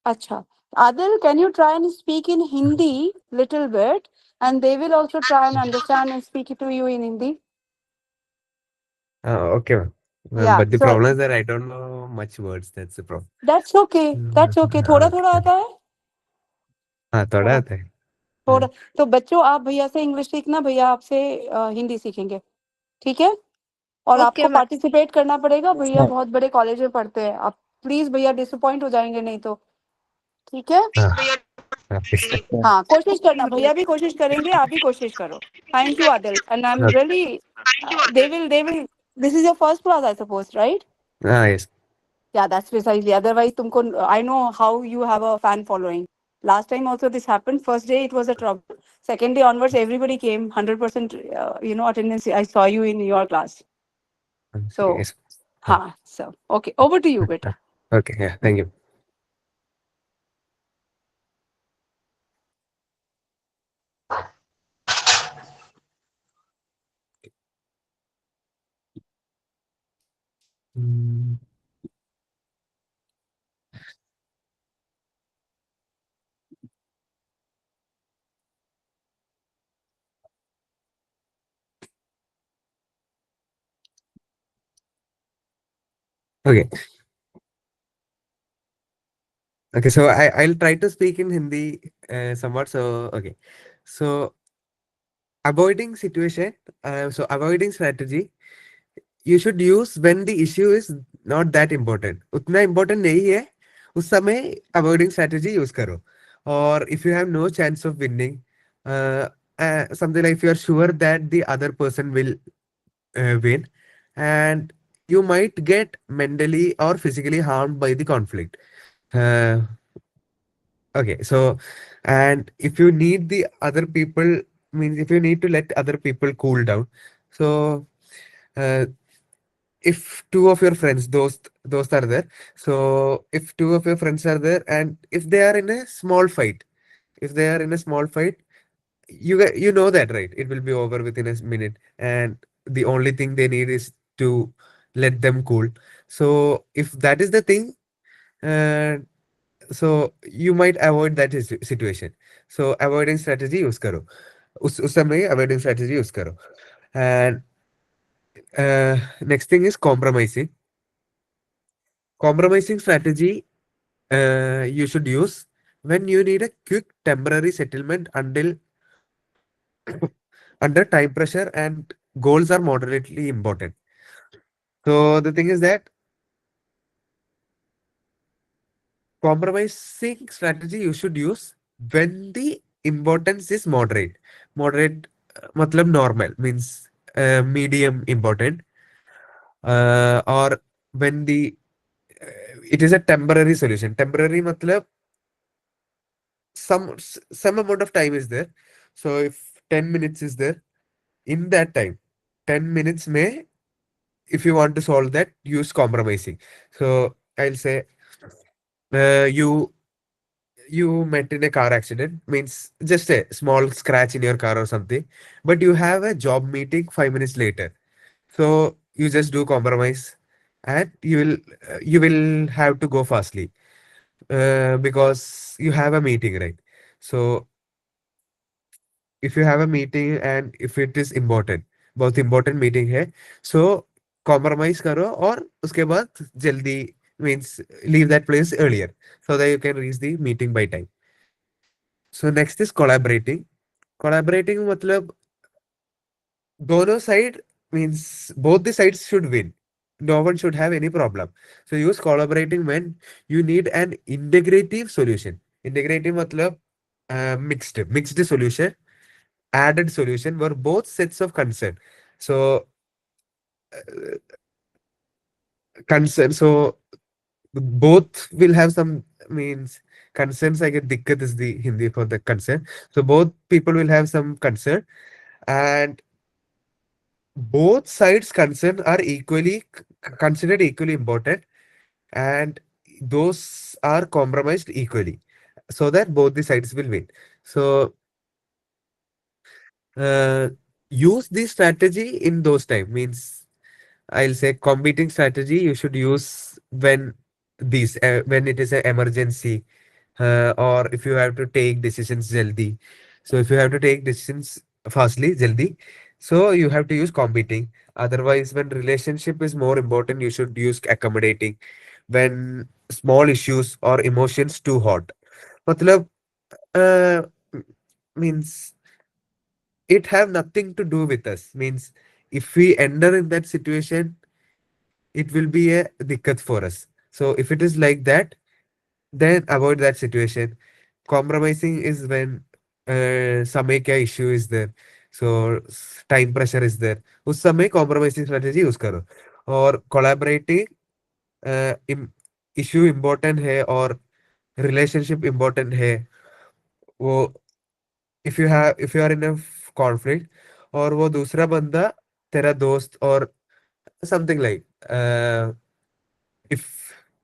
अच्छा। Adil, can you try and speak in Hindi little bit, and they will also try and understand and speak it to you in Hindi. Okay, ma'am. Yeah, But the so problem is that I don't know much words. That's the problem. that's okay. That's okay. थोड़ा थोड़ा Okay. आता है, हाँ, थोड़ा थोड़ा आता है। थोड़ा। तो बच्चों, आप भैया से इंग्लिश सीखना, भैया आपसे हिंदी सीखेंगे, ठीक है? और ओके आपको मैम। पार्टिसिपेट करना पड़ेगा, भैया Sir. बहुत बड़े कॉलेज में पढ़ते हैं, आप प्लीज भैया डिसअपॉइंट हो जाएंगे नहीं तो, ठीक है? हाँ, Okay. हाँ कोशिश करना, भैया भी कोशिश करेंगे, आप भी कोशिश करो. Thank you, Adil, and I'm Okay. really they will. This is your first class, I suppose, right? Yes. Yeah, that's precisely. Otherwise, तुमको I know how you have a fan following. Last time also this happened. First day it was a trouble. Second day onwards, everybody came 100%. Attendance. I saw you in your class. So, Yes. So okay, over to you, beta. Okay. Yeah. Thank you. Mm, Okay. Okay. So I'll try to speak in Hindi somewhat. So okay. So avoiding situation. So avoiding strategy you should use when the issue is not that important. उतना important नहीं है उस समय avoiding strategy use करो. Or if you have no chance of winning, something like if you are sure that the other person will win, and you might get mentally or physically harmed by the conflict. Uh, okay, so and if you need the other people, means if you need to let other people cool down, so. Uh, if two of your friends those are there, so if two of your friends are there and if they are in a small fight, if they are in a small fight, you know that, right, it will be over within a minute, and the only thing they need is to let them cool. So if that is the thing, uh, so you might avoid that situation. So avoiding strategy use karo, उस समय avoiding strategy use karo. And next thing is compromising. Compromising strategy you should use when you need a quick temporary settlement until under time pressure and goals are moderately important. So the thing is that compromising strategy you should use when the importance is moderate. Moderate matlab normal means medium important, or when the it is a temporary solution. Temporary matlab some amount of time is there. So if 10 minutes is there, in that time 10 minutes may, if you want to solve that, use compromising. So I'll say you met in a car accident, means just a small scratch in your car or something, but you have a job meeting 5 minutes later. So you just do compromise, and you will have to go fastly because you have a meeting, right? So if you have a meeting and if it is important, बहुत important meeting है, so compromise करो और उसके बाद जल्दी, means leave that place earlier so that you can reach the meeting by time. So next is collaborating. Collaborating मतलब दोनों side, means both the sides should win. No one should have any problem. So use collaborating when you need an integrative solution. Integrative मतलब mixed solution, added solution were both sets of concern. So concern. So both will have some, means concerns. I get dikkat is the Hindi for the concern. So both people will have some concern, and both sides concern are equally considered equally important, and those are compromised equally so that both the sides will win. So uh, use this strategy in those time, means I'll say competing strategy you should use when it is an emergency, or if you have to take decisions jaldi. So if you have to take decisions fastly, jaldi, so you have to use competing. Otherwise, when relationship is more important, you should use accommodating. When small issues or emotions too hot, matlab, uh, means it have nothing to do with us. Means if we enter in that situation, it will be a dikkat for us. So if it is like that, then avoid that situation. compromising is when समय क्या issue is there, so time pressure is there, उस समय compromising strategy use करो. और collaborating issue important है और relationship important है, वो if you are in a conflict और वो दूसरा बंदा तेरा दोस्त और something like if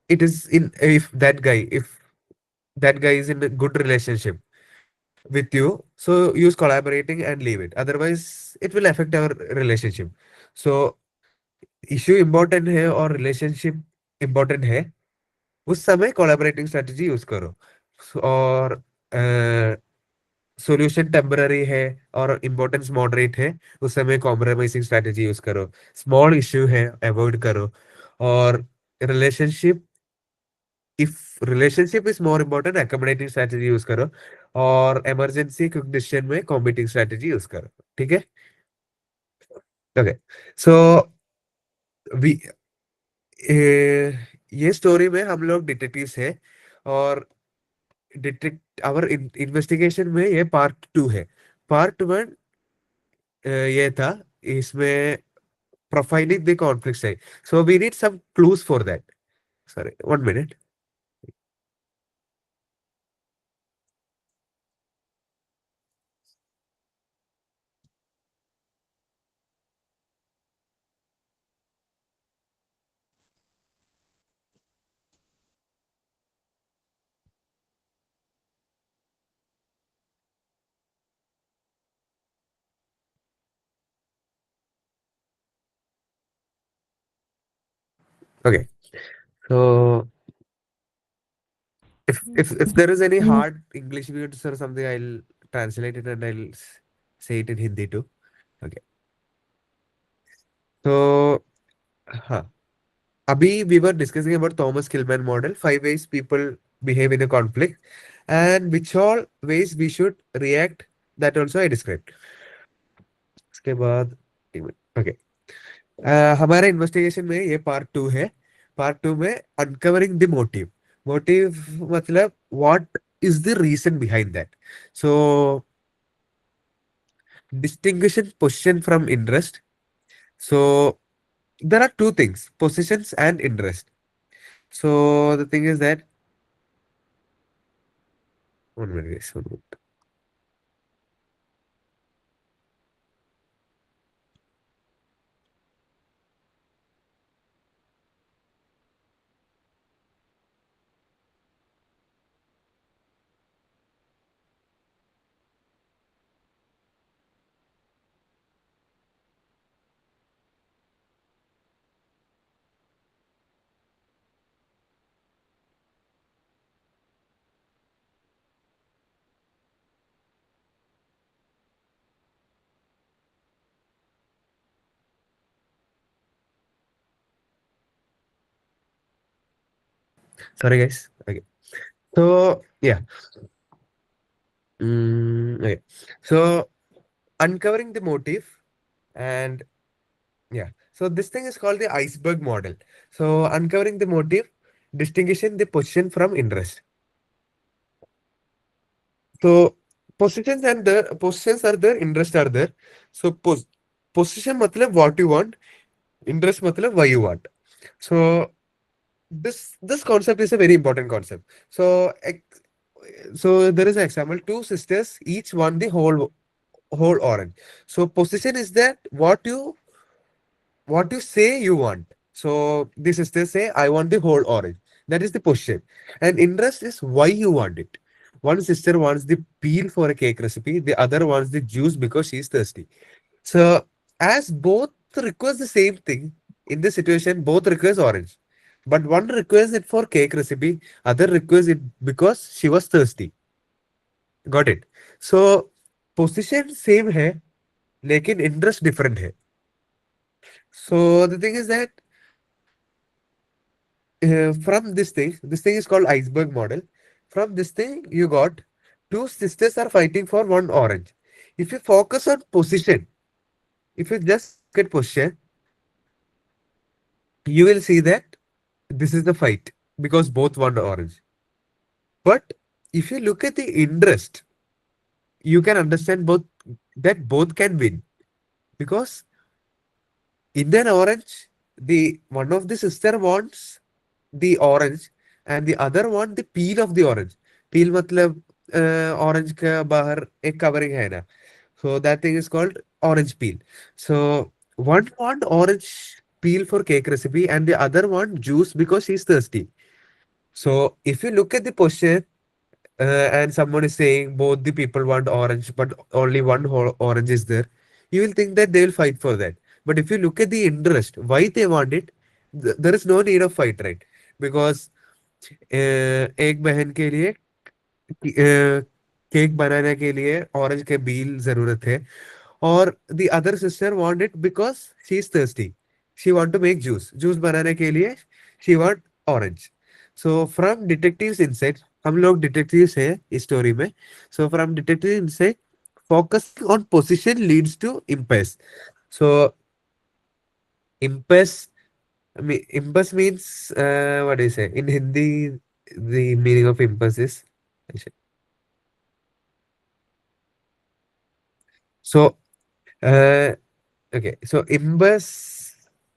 if that guy is in a good relationship with you, so use collaborating and leave it, otherwise it will affect our relationship. So issue important है और relationship important है, उस समय collaborating strategy यूज करो. और solution temporary है और importance moderate है, उस समय कॉम्प्रोमाइजिंग स्ट्रेटेजी यूज करो. स्मॉल इश्यू है अवॉइड करो. और relationship if relationship is more important, accommodating strategy use करो. और इमरजेंसी क्विक डिसीजन में कॉम्पिटिंग स्ट्रेटेजी यूज करो. ठीक है. ओके. सो वी ये स्टोरी में हम लोग डिटेक्टिव्स है और डिटेक्ट आवर इन्वेस्टिगेशन में ये पार्ट 2 है. पार्ट 1 ये था, इसमें प्रोफाइलिंग द कॉन्फ्लिक्ट्स है. So we need some clues for that. Sorry, 1 minute. Okay. So if there is any hard English words or something, I'll translate it and I'll say it in Hindi too. Okay. So हाँ, अभी we were discussing about Thomas Kilmann model, 5 ways people behave in a conflict and which all ways we should react, that also I described. उसके बाद okay. हमारे investigation में ये part 2 है. Part 2 में uncovering the motive. Motive मतलब what is the reason behind that. So distinguishing position from interest. So there are two things, positions and interest. So the thing is that 1 minute, guys, 1 minute. Sorry guys. Okay. So yeah. Okay. So uncovering the motive and yeah. So this thing is called the iceberg model. So uncovering the motive, distinguishing the position from interest. So positions are there, interest are there. So position matlab what you want, interest matlab why you want. So this concept is a very important concept. So so there is an example: two sisters each want the whole orange. So position is that what you say you want. So the sisters say, I want the whole orange. That is the position. And interest is why you want it. One sister wants the peel for a cake recipe, the other wants the juice because she is thirsty. So as both request the same thing, in this situation, both request orange. But one requests it for cake recipe, other requests it because she was thirsty. Got it? So position same है, लेकिन interest different है. So the thing is that from this thing is called iceberg model. From this thing, you got two sisters are fighting for one orange. If you focus on position, if you just look at position, you will see that this is the fight because both want orange. But if you look at the interest, you can understand both can win, because in an orange, the one of the sister wants the orange and the other want the peel of the orange. Peel matlab orange ka bahar ek covering hai na. So that thing is called orange peel. So one want orange peel for cake recipe and the other want juice because she's thirsty. So if you look at the question, and someone is saying both the people want orange, but only one whole orange is there, you will think that they will fight for that. But if you look at the interest, why they want it, there is no need of fight, right? Because एक बहन के लिए cake बनाने के लिए orange के बील जरूरत है, और the other sister want it because she is thirsty, she want to make juice, juice बनाने के लिए she want orange. So from detectives insight, हम लोग डिटेक्टिव्स हैं इस स्टोरी में. So from detective insight, focusing on position leads to impasse. So impasse, impasse means, what do you say in Hindi? The meaning of impasse is, so uh, okay, so impasse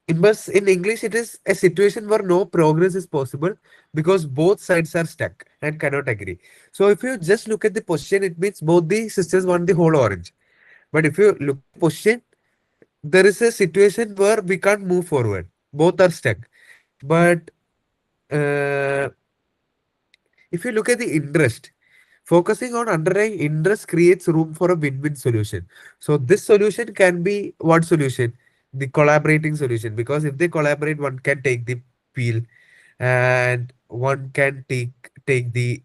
in English, it is a situation where no progress is possible because both sides are stuck and cannot agree. So if you just look at the position, it means both the sisters want the whole orange. But if you look at the position, there is a situation where we can't move forward. Both are stuck. But uh, if you look at the interest, focusing on underlying interest creates room for a win-win solution. So this solution can be what solution? The collaborating solution. Because if they collaborate, one can take the peel and one can take the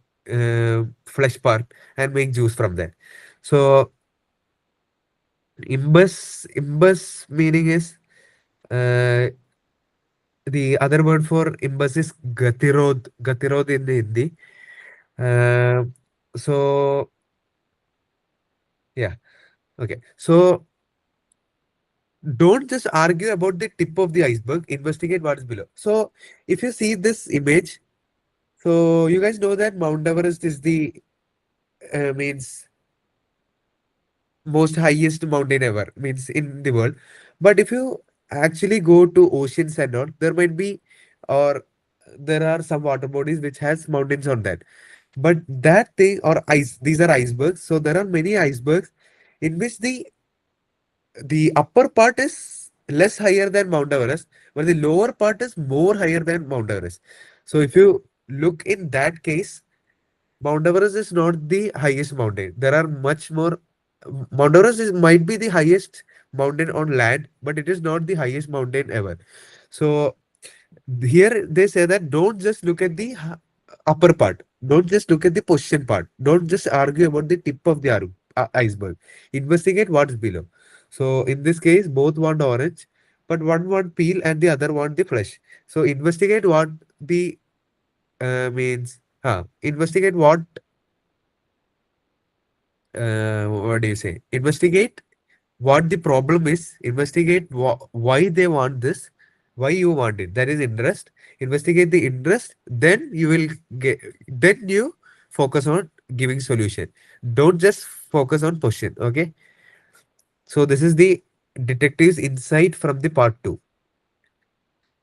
flesh part and make juice from that. So imbus meaning is, uh, the other word for imbus is gatirod in Hindi. Uh, so yeah, okay. So don't just argue about the tip of the iceberg. Investigate what is below. So if you see this image, so you guys know that Mount Everest is the means most highest mountain ever, means in the world. But if you actually go to oceans and all, there might be, or there are some water bodies which has mountains on that. But that thing or ice, these are icebergs. So there are many icebergs in which the upper part is less higher than Mount Everest, but the lower part is more higher than Mount Everest. So if you look in that case, Mount Everest is not the highest mountain. There are much more. Mount Everest might be the highest mountain on land, but it is not the highest mountain ever. So here they say that don't just look at the upper part. Don't just look at the position part. Don't just argue about the tip of the iceberg. Investigate what's below. So in this case, both want orange, but one want peel and the other want the flesh. So investigate what the means. Investigate what do you say? Investigate what the problem is. Investigate why they want this, why you want it. That is interest. Investigate the interest, then you will get. Then you focus on giving solution. Don't just focus on question. Okay. So this is the detective's insight from the part two.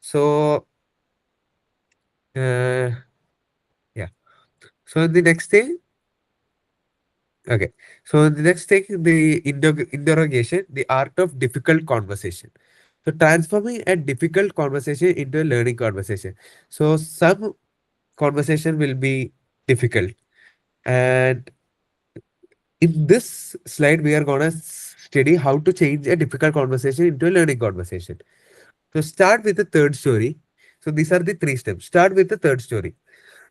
So uh, yeah. So the next thing. Okay. So the next thing, the interrogation, the art of difficult conversation. So transforming a difficult conversation into a learning conversation. So some conversation will be difficult. And in this slide, we are gonna study how to change a difficult conversation into a learning conversation. So start with the third story. So these are the three steps. Start with the third story.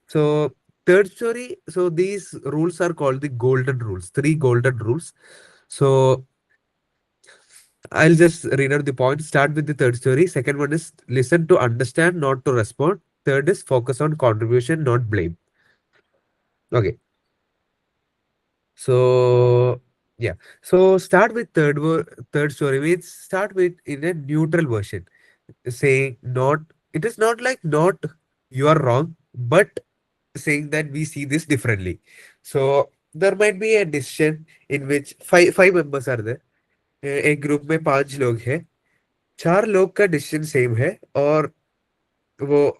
So third story, so these rules are called the golden rules, three golden rules. So I'll just read out the points. Start with the third story. Second one is listen to understand, not to respond. Third is focus on contribution, not blame. Okay. So yeah. So start with third story means start with in a neutral version. Saying not, it is not like not you are wrong, but saying that we see this differently. So there might be a decision in which five members are there. एक group में 5 लोग हैं, 4 लोग का decision same है, और वो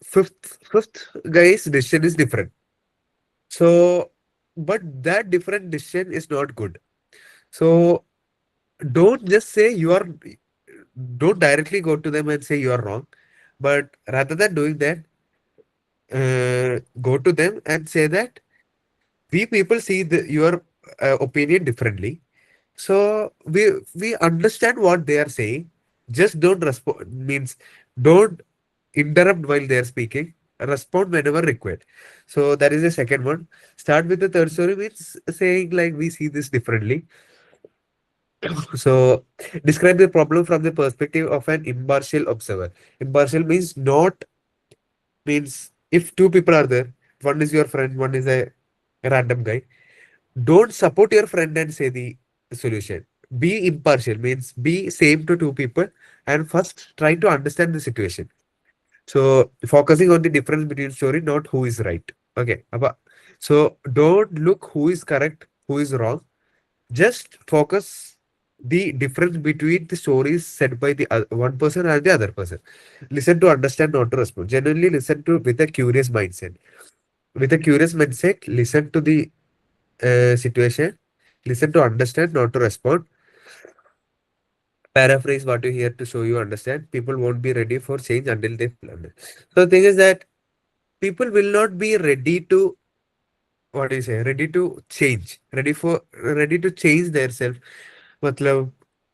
fifth guy's decision is different. So, but that different decision is not good. So don't just say you are, don't directly go to them and say you are wrong, but rather than doing that, go to them and say that we people see your opinion differently. So we understand what they are saying. Just don't respond, means don't interrupt while they are speaking. Respond whenever required. So that is the second one. Start with the third story, means saying like we see this differently. So describe the problem from the perspective of an impartial observer. Impartial means not, means if 2 people are there, one is your friend, one is a random guy. Don't support your friend and say the solution. Be impartial, means be same to 2 people and first try to understand the situation. So focusing on the difference between story, not who is right. Okay. So don't look who is correct, who is wrong. Just focus the difference between the stories said by the one person and the other person. Listen to understand, not to respond. Generally, listen to with a curious mindset. With a curious mindset, listen to the situation. Listen to understand, not to respond. Paraphrase what you hear to show you understand. People won't be ready for change until they learn. So the thing is that people will not be ready to, what do you say, ready to change, ready to change their self, matlab,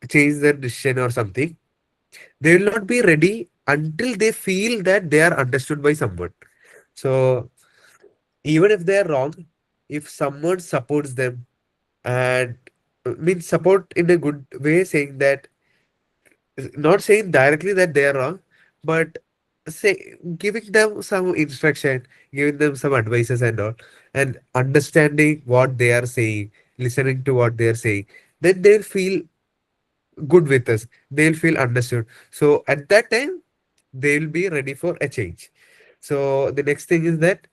change their decision or something. They will not be ready until they feel that they are understood by someone. So even if they are wrong, if someone supports them and means support in a good way, saying that, not saying directly that they are wrong, but say giving them some instruction, giving them some advices and all, and understanding what they are saying, listening to what they are saying, then they'll feel good with us. They'll feel understood. So at that time, they'll be ready for a change. So the next thing is that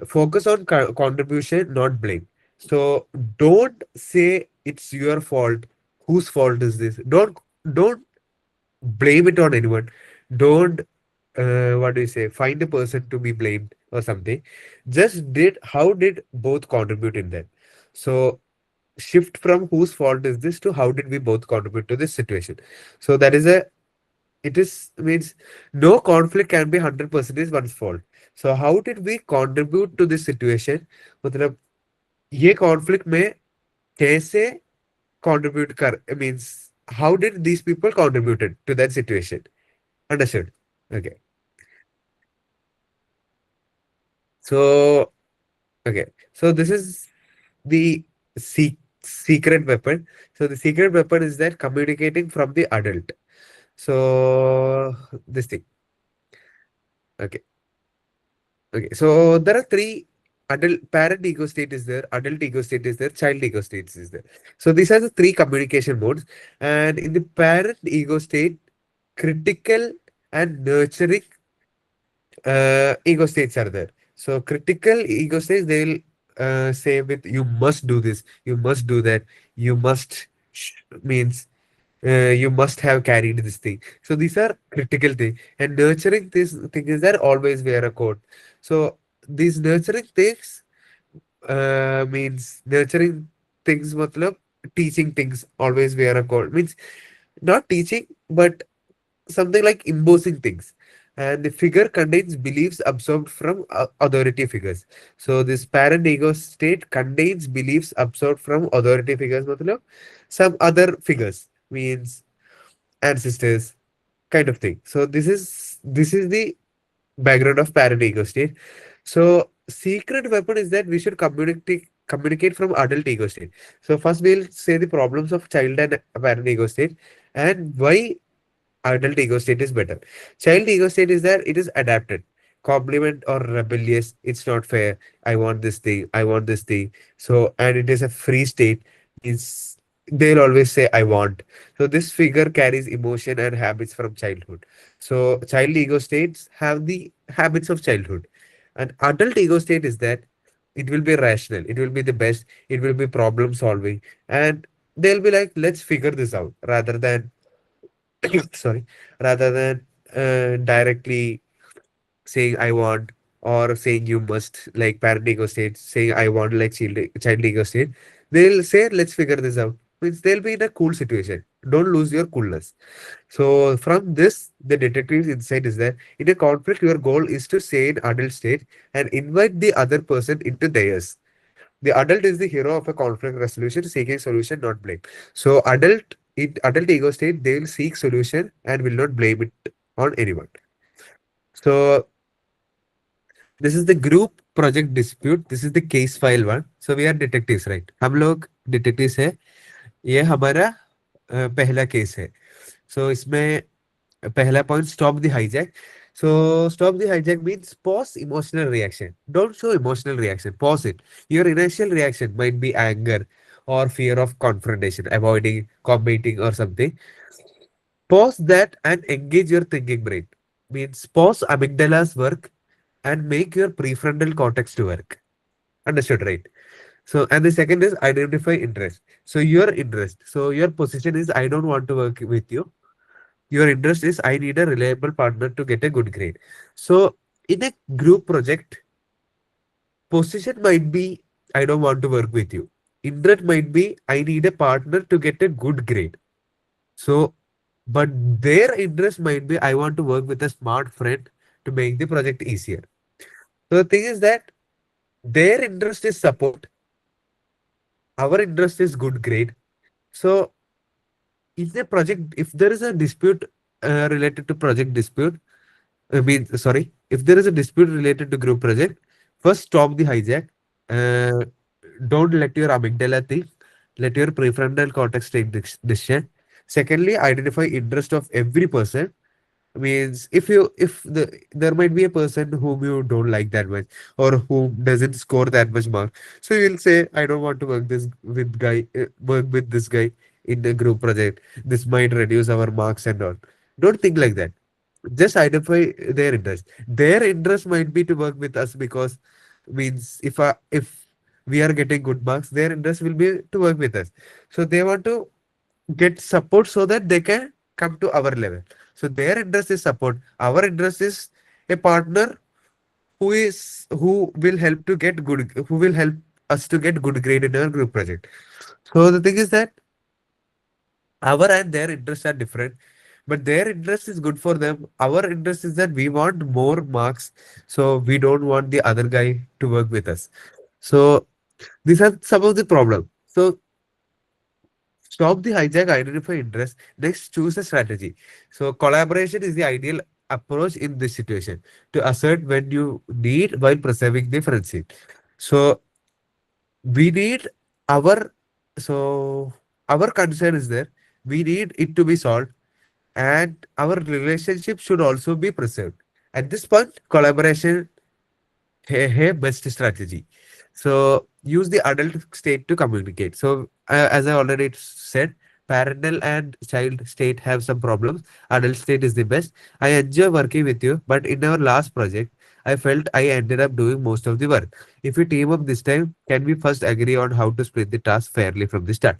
focus on contribution, not blame. So don't say it's your fault. Whose fault is this? Don't blame it on anyone. Don't what do you say? Find a person to be blamed or something. Just did how did both contribute in that? So shift from whose fault is this to how did we both contribute to this situation. So that is a, it is means no conflict can be 100% is one's fault. So how did we contribute to this situation? मतलब ये conflict में कैसे contribute कर, means how did these people contributed to that situation? Understood? Okay. So okay. So this is the secret weapon. So the secret weapon is that communicating from the adult. So this thing. Okay. Okay. So there are 3 parent ego state is there, adult ego state is there, child ego states is there. So these are the 3 communication modes. And in the parent ego state, critical and nurturing ego states are there. So critical ego states, they'll say with you must do this, you must do that, you must means you must have carried this thing. So these are critical things. And nurturing this thing is that always wear a coat. So these nurturing things means nurturing things, matlab, teaching things, always wear a coat. Means not teaching, but something like imposing things. And the figure contains beliefs absorbed from authority figures. So this parent ego state contains beliefs absorbed from authority figures, matlab, some other figures, means ancestors, kind of thing. So this is the background of parent ego state. So secret weapon is that we should communicate from adult ego state. So first we'll say the problems of child and parent ego state and why adult ego state is better. Child ego state is that it is adapted. Compliment or rebellious, it's not fair. I want this thing, I want this thing. So, and it is a free state, means they'll always say, I want. So, this figure carries emotion and habits from childhood. So, child ego states have the habits of childhood. An adult ego state is that it will be rational, it will be the best, it will be problem solving, and they'll be like, let's figure this out rather than sorry, rather than directly saying I want or saying you must, like parent ego state, saying I want, like child ego state. They'll say, let's figure this out. Means they'll be in a cool situation. Don't lose your coolness. So from this, the detective's insight is that in a conflict, your goal is to stay in adult state and invite the other person into theirs. The adult is the hero of a conflict resolution, seeking solution, not blame. So in adult ego state, they will seek solution and will not blame it on anyone. So this is the group project dispute. This is the case file one. So we are detectives, right? हम लोग detectives है. ये हमारा पहला case है. So इसमें पहला point, stop the hijack. So stop the hijack means pause emotional reaction. Don't show emotional reaction. Pause it. Your initial reaction might be anger or fear of confrontation, avoiding, combating, or something. Pause that and engage your thinking brain. Means pause amygdala's work and make your prefrontal cortex to work. Understood, right? So, and the second is identify interest. So, your interest. So, your position is I don't want to work with you. Your interest is I need a reliable partner to get a good grade. So, in a group project, position might be I don't want to work with you. Interest might be I need a partner to get a good grade. So, but their interest might be I want to work with a smart friend to make the project easier. So, the thing is that their interest is support, our interest is good grade. So, if the project, if there is a dispute related to project dispute, I mean, sorry, if there is a dispute related to group project, first stop the hijack. Uh, don't let your amygdala think. Let your prefrontal cortex take decision. Secondly, identify interest of every person. Means if there might be a person whom you don't like that much or who doesn't score that much mark, so you'll say I don't want to work with this guy in the group project. This might reduce our marks and all. Don't think like that. Just identify their interest might be to work with us because means if we are getting good marks, their interest will be to work with us. So they want to get support so that they can come to our level. So their interest is support. Our interest is a partner who will help to get good, who will help us to get good grade in our group project. So the thing is that our and their interests are different, but their interest is good for them. Our interest is that we want more marks, so we don't want the other guy to work with us. So these are some of the problem. So stop the hijack, identify interest. Next, choose a strategy. So collaboration is the ideal approach in this situation to assert when you need while preserving the friendship. So we need our so our concern is there. We need it to be solved, and our relationship should also be preserved. At this point, collaboration best strategy. So use the adult state to communicate. So as I already said, parental and child state have some problems. Adult state is the best. I enjoy working with you, but in our last project, I felt I ended up doing most of the work. If we team up this time, can we first agree on how to split the task fairly from the start?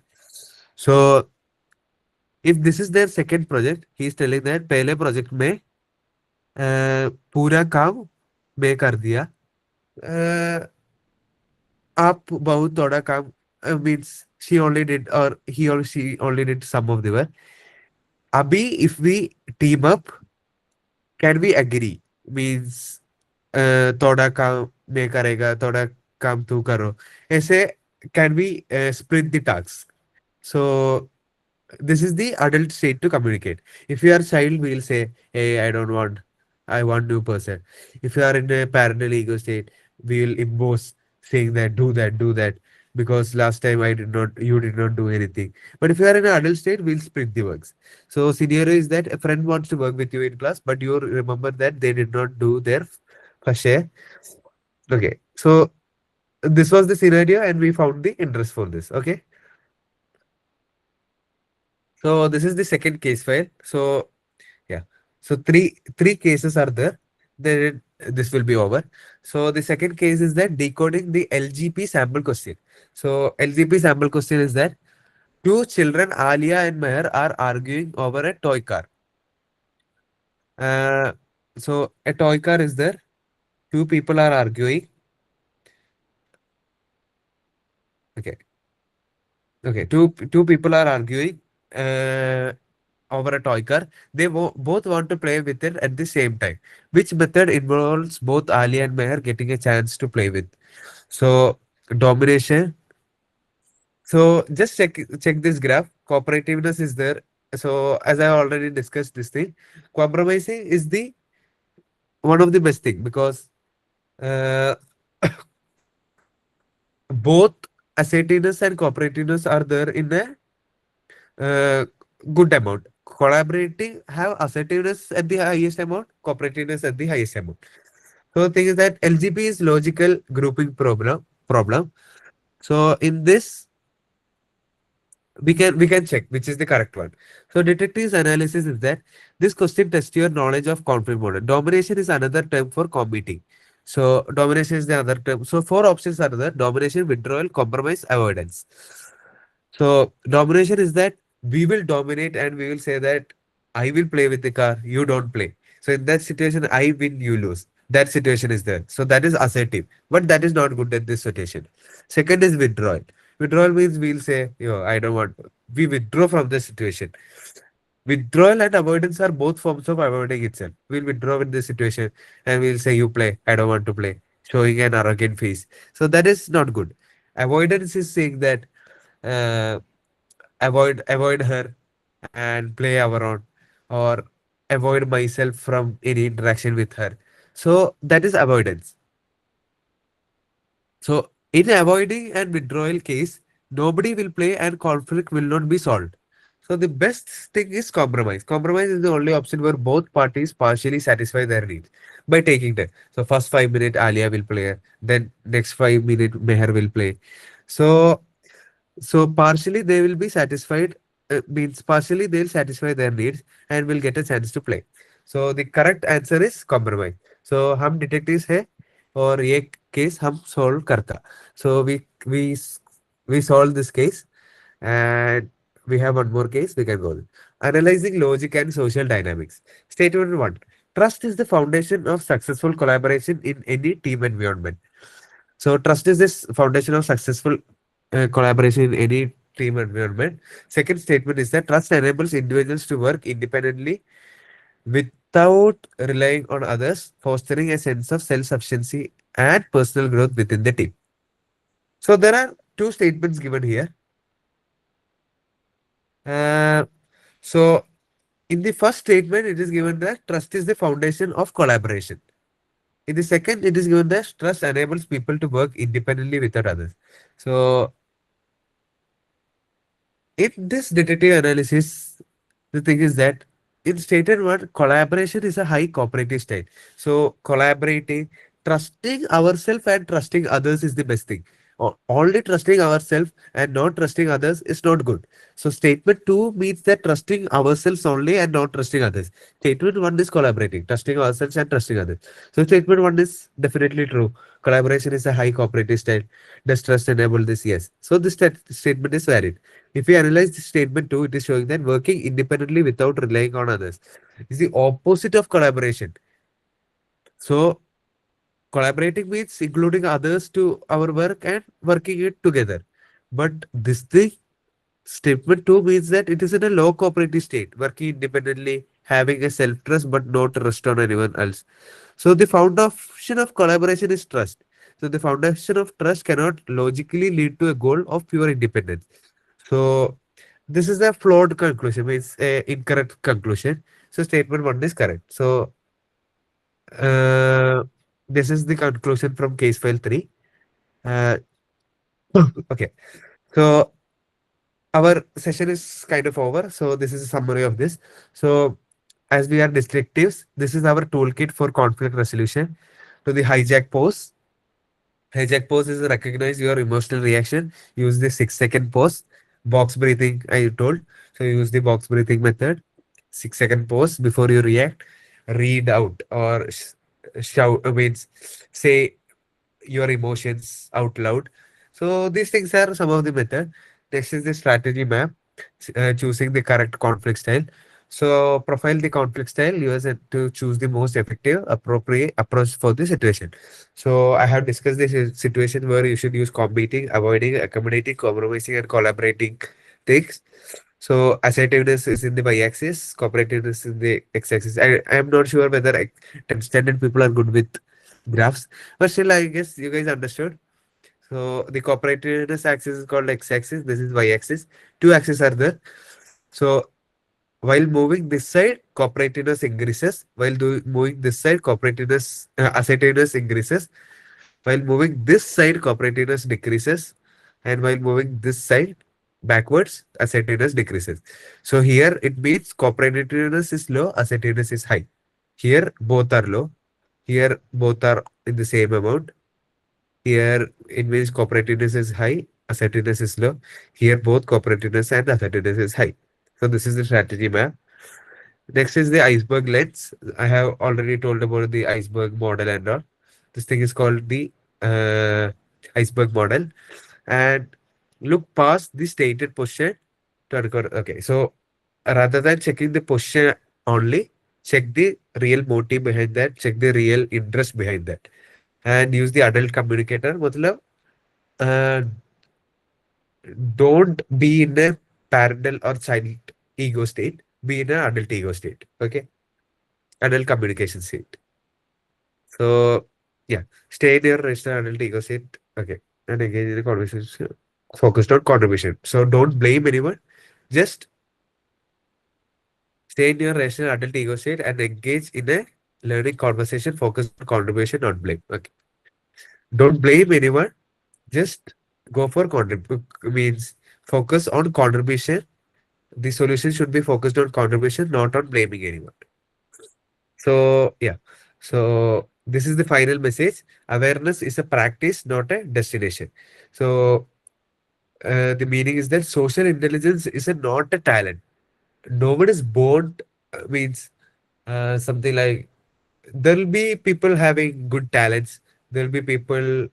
So if this is their second project, he is telling that पहले project में पूरा काम मैं कर दिया. आप बहुत थोड़ा काम means she only did or he or she only did some of the work. Abhi, if we team up, can we agree? Means थोड़ा काम मैं करेगा, थोड़ा काम तू करो. ऐसे can we split the tasks? So this is the adult state to communicate. If you are child, we'll say, hey, I don't want, I want new person. If you are in a parental ego state, we'll impose saying that, do that, because last time I did not, you did not do anything. But if you are in an adult state, we'll split the works. So scenario is that a friend wants to work with you in class, but you remember that they did not do their first share. Okay. So this was the scenario and we found the interest for this. Okay. So this is the second case file. So yeah. So three cases are there. then this will be over. So the second case is that decoding the LGP sample question. So LGP sample question is that two children, Alia and Meher, are arguing over a toy car. Uh, so a toy car is there. Two people are arguing. Okay. Okay. Two people are arguing over a toy car. They both want to play with it at the same time. Which method involves both Ali and Meher getting a chance to play with? So domination. So just check this graph. Cooperativeness is there. So as I already discussed this thing, compromising is the one of the best thing because uh, both assertiveness and cooperativeness are there in a uh, good amount. Collaborating have assertiveness at the highest amount, cooperativeness at the highest amount. So the thing is that LGP is logical grouping problem. So in this we can check which is the correct one. So detectives analysis is that this question tests your knowledge of conflict model. Domination is another term for competing. So domination is the other term. So four options are there: domination, withdrawal, compromise, avoidance. So domination is that we will dominate and we will say that I will play with the car, you don't play. So in that situation, I win, you lose. That situation is there. So that is assertive, but that is not good at this situation. Second is withdrawal. Withdrawal means we'll say, yo, I don't want. We withdraw from the situation. Withdrawal and avoidance are both forms of avoiding itself. We'll withdraw in this situation and we'll say, you play, I don't want to play, showing an arrogant face. So that is not good. Avoidance is saying that uh, avoid her and play our own, or avoid myself from any interaction with her. So that is avoidance. So in avoiding and withdrawal case, nobody will play and conflict will not be solved. So the best thing is compromise. Compromise is the only option where both parties partially satisfy their needs by taking time. So first 5 minutes Alia will play, then next 5 minutes Meher will play. So partially they will be satisfied, means partially they'll satisfy their needs and will get a chance to play. So the correct answer is compromise. So हम detectives है और ये case हम solve करता. So we solve this case and we have one more case we can go. Analyzing logic and social dynamics. Statement one. Trust is the foundation of successful collaboration in any team environment. So trust is this foundation of successful collaboration in any team environment. Second statement is that trust enables individuals to work independently without relying on others, fostering a sense of self-sufficiency and personal growth within the team. So there are two statements given here. Uh, so in the first statement, it is given that trust is the foundation of collaboration. In the second, it is given that trust enables people to work independently without others. So in this detective analysis, the thing is that in stated one, collaboration is a high cooperative state. So collaborating, trusting ourselves and trusting others is the best thing. Only trusting ourselves and not trusting others is not good. So statement two means that trusting ourselves only and not trusting others. Statement one is collaborating, trusting ourselves and trusting others. So statement one is definitely true. Collaboration is a high cooperative state. Does trust enable this? Yes. So this statement is valid. If we analyze this statement too, it is showing that working independently without relying on others is the opposite of collaboration. So collaborating means including others to our work and working it together. But this thing, statement two means that it is in a low cooperative state, working independently, having a self-trust but not trust on anyone else. So the foundation of collaboration is trust. So the foundation of trust cannot logically lead to a goal of pure independence. So this is a flawed conclusion, means a incorrect conclusion. So statement one is correct. So uh, this is the conclusion from case file 3. Uh, okay. So our session is kind of over. So this is a summary of this. So as we are detectives, this is our toolkit for conflict resolution. To the hijack pose. Hijack pose is recognize your emotional reaction. Use the 6-second pause. Box breathing, I told. So use the box breathing method. 6-second pause before you react. Read out or shout, means say your emotions out loud. So these things are some of the method. Next is the strategy map, choosing the correct conflict style. So profile the conflict style, use it to choose the most effective, appropriate approach for the situation. So I have discussed this situation where you should use competing, avoiding, accommodating, compromising, and collaborating things. So assertiveness is in the y-axis, cooperativeness in the x-axis. I am not sure whether standard people are good with graphs, but still, I guess you guys understood. So the cooperativeness axis is called x-axis. This is y-axis. Two axes are there. So while moving this side, cooperativeness increases. While moving this side, assertiveness increases. While moving this side, cooperativeness decreases. And while moving this side backwards, assertiveness decreases. So here it means cooperativeness is low, assertiveness is high. Here both are low. Here both are in the same amount. Here it means cooperativeness is high, assertiveness is low. Here both cooperativeness and assertiveness is high. So this is the strategy map. Next is the iceberg lens. I have already told about the iceberg model and all. This thing is called the iceberg model. And look past the stated position to record. Okay, so rather than checking the position only, check the real motive behind that, check the real interest behind that, and use the adult communicator. मतलब don't be in a parental or child ego state. Be in an adult ego state. Okay, adult communication state. So yeah, stay in your rational adult ego state. Okay, and engage in a conversation focused on contribution. So don't blame anyone. Just stay in your rational adult ego state and engage in a learning conversation focused on contribution, not blame. Okay, don't blame anyone. Just go for means focus on contribution. The solution should be focused on contribution, not on blaming anyone. So yeah. So this is the final message. Awareness is a practice, not a destination. So the meaning is that social intelligence is not a talent. No one is born means something like there'll be people having good talents. There'll be people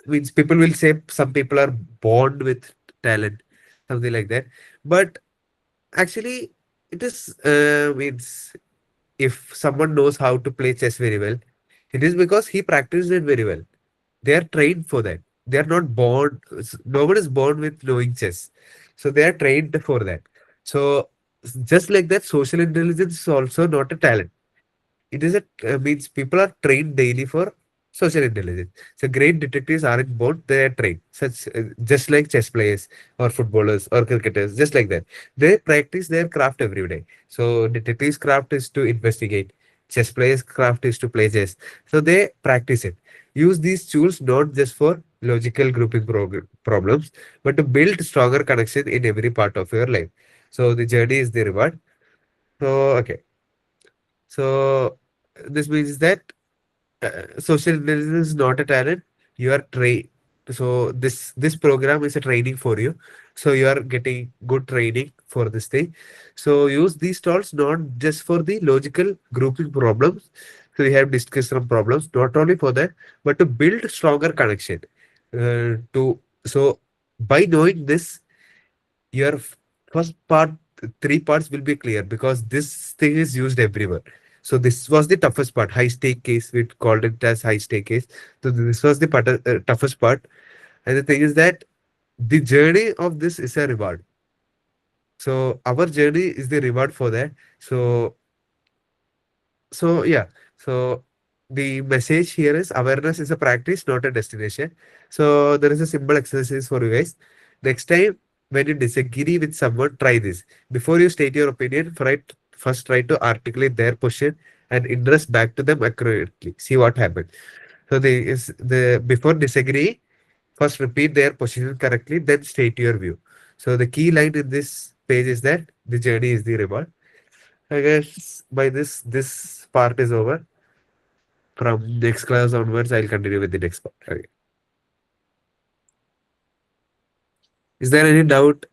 means people will say some people are born with talent, something like that. But actually, it is means if someone knows how to play chess very well, it is because he practiced it very well. They are trained for that. They are not born. No one is born with knowing chess, so they are trained for that. So just like that, social intelligence is also not a talent. It is a means people are trained daily for social intelligence. So great detectives aren't born; they are trained. Such just like chess players or footballers or cricketers, just like that. They practice their craft every day. So detectives' craft is to investigate. Chess players' craft is to play chess. So they practice it. Use these tools not just for logical grouping problems, but to build stronger connection in every part of your life. So the journey is the reward. So okay. So this means that social intelligence is not a talent. You are trained. So this program is a training for you. So you are getting good training for this thing. So use these tools not just for the logical grouping problems. So we have discussed some problems not only for that, but to build stronger connection. To so by knowing this, your first part, three parts will be clear because this thing is used everywhere. So this was the toughest part, high stake case. We called it as high stake case. So this was the toughest part. And the thing is that the journey of this is a reward. So our journey is the reward for that. So yeah, so the message here is awareness is a practice, not a destination. So there is a simple exercise for you guys. Next time when you disagree with someone, try this. Before you state your opinion, first try to articulate their position and interest back to them accurately. See what happens. So the before disagree, first repeat their position correctly, then state your view. So the key line in this page is that the journey is the reward. I guess by this part is over. From next class onwards, I'll continue with the next part. Okay. Is there any doubt?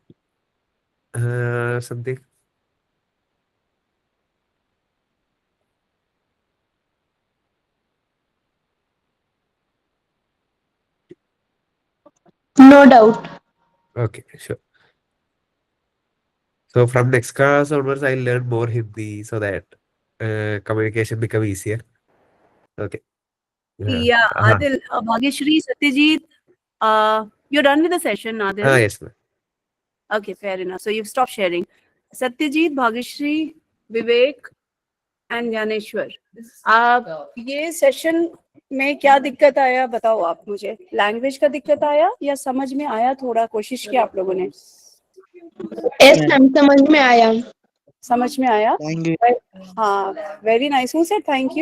Something? No doubt. Okay, sure. So from next class onwards, I'll learn more Hindi so that communication become easier. Okay. Yeah, Adil, Bhagyashree, Satyajit, you're done with the session, Adil? Yes, ma'am. Okay, fair enough. So you've stopped sharing. Satyajit, Bhagyashree, Vivek, and Gyaneshwar. ये session में क्या दिक्कत आया बताओ आप मुझे. Language का दिक्कत आया या समझ में आया? थोड़ा कोशिश किया आप लोगों ने? Yes, ma'am, समझ में आया. समझ में आया? Thank you. हाँ, very nice. Who said thank you?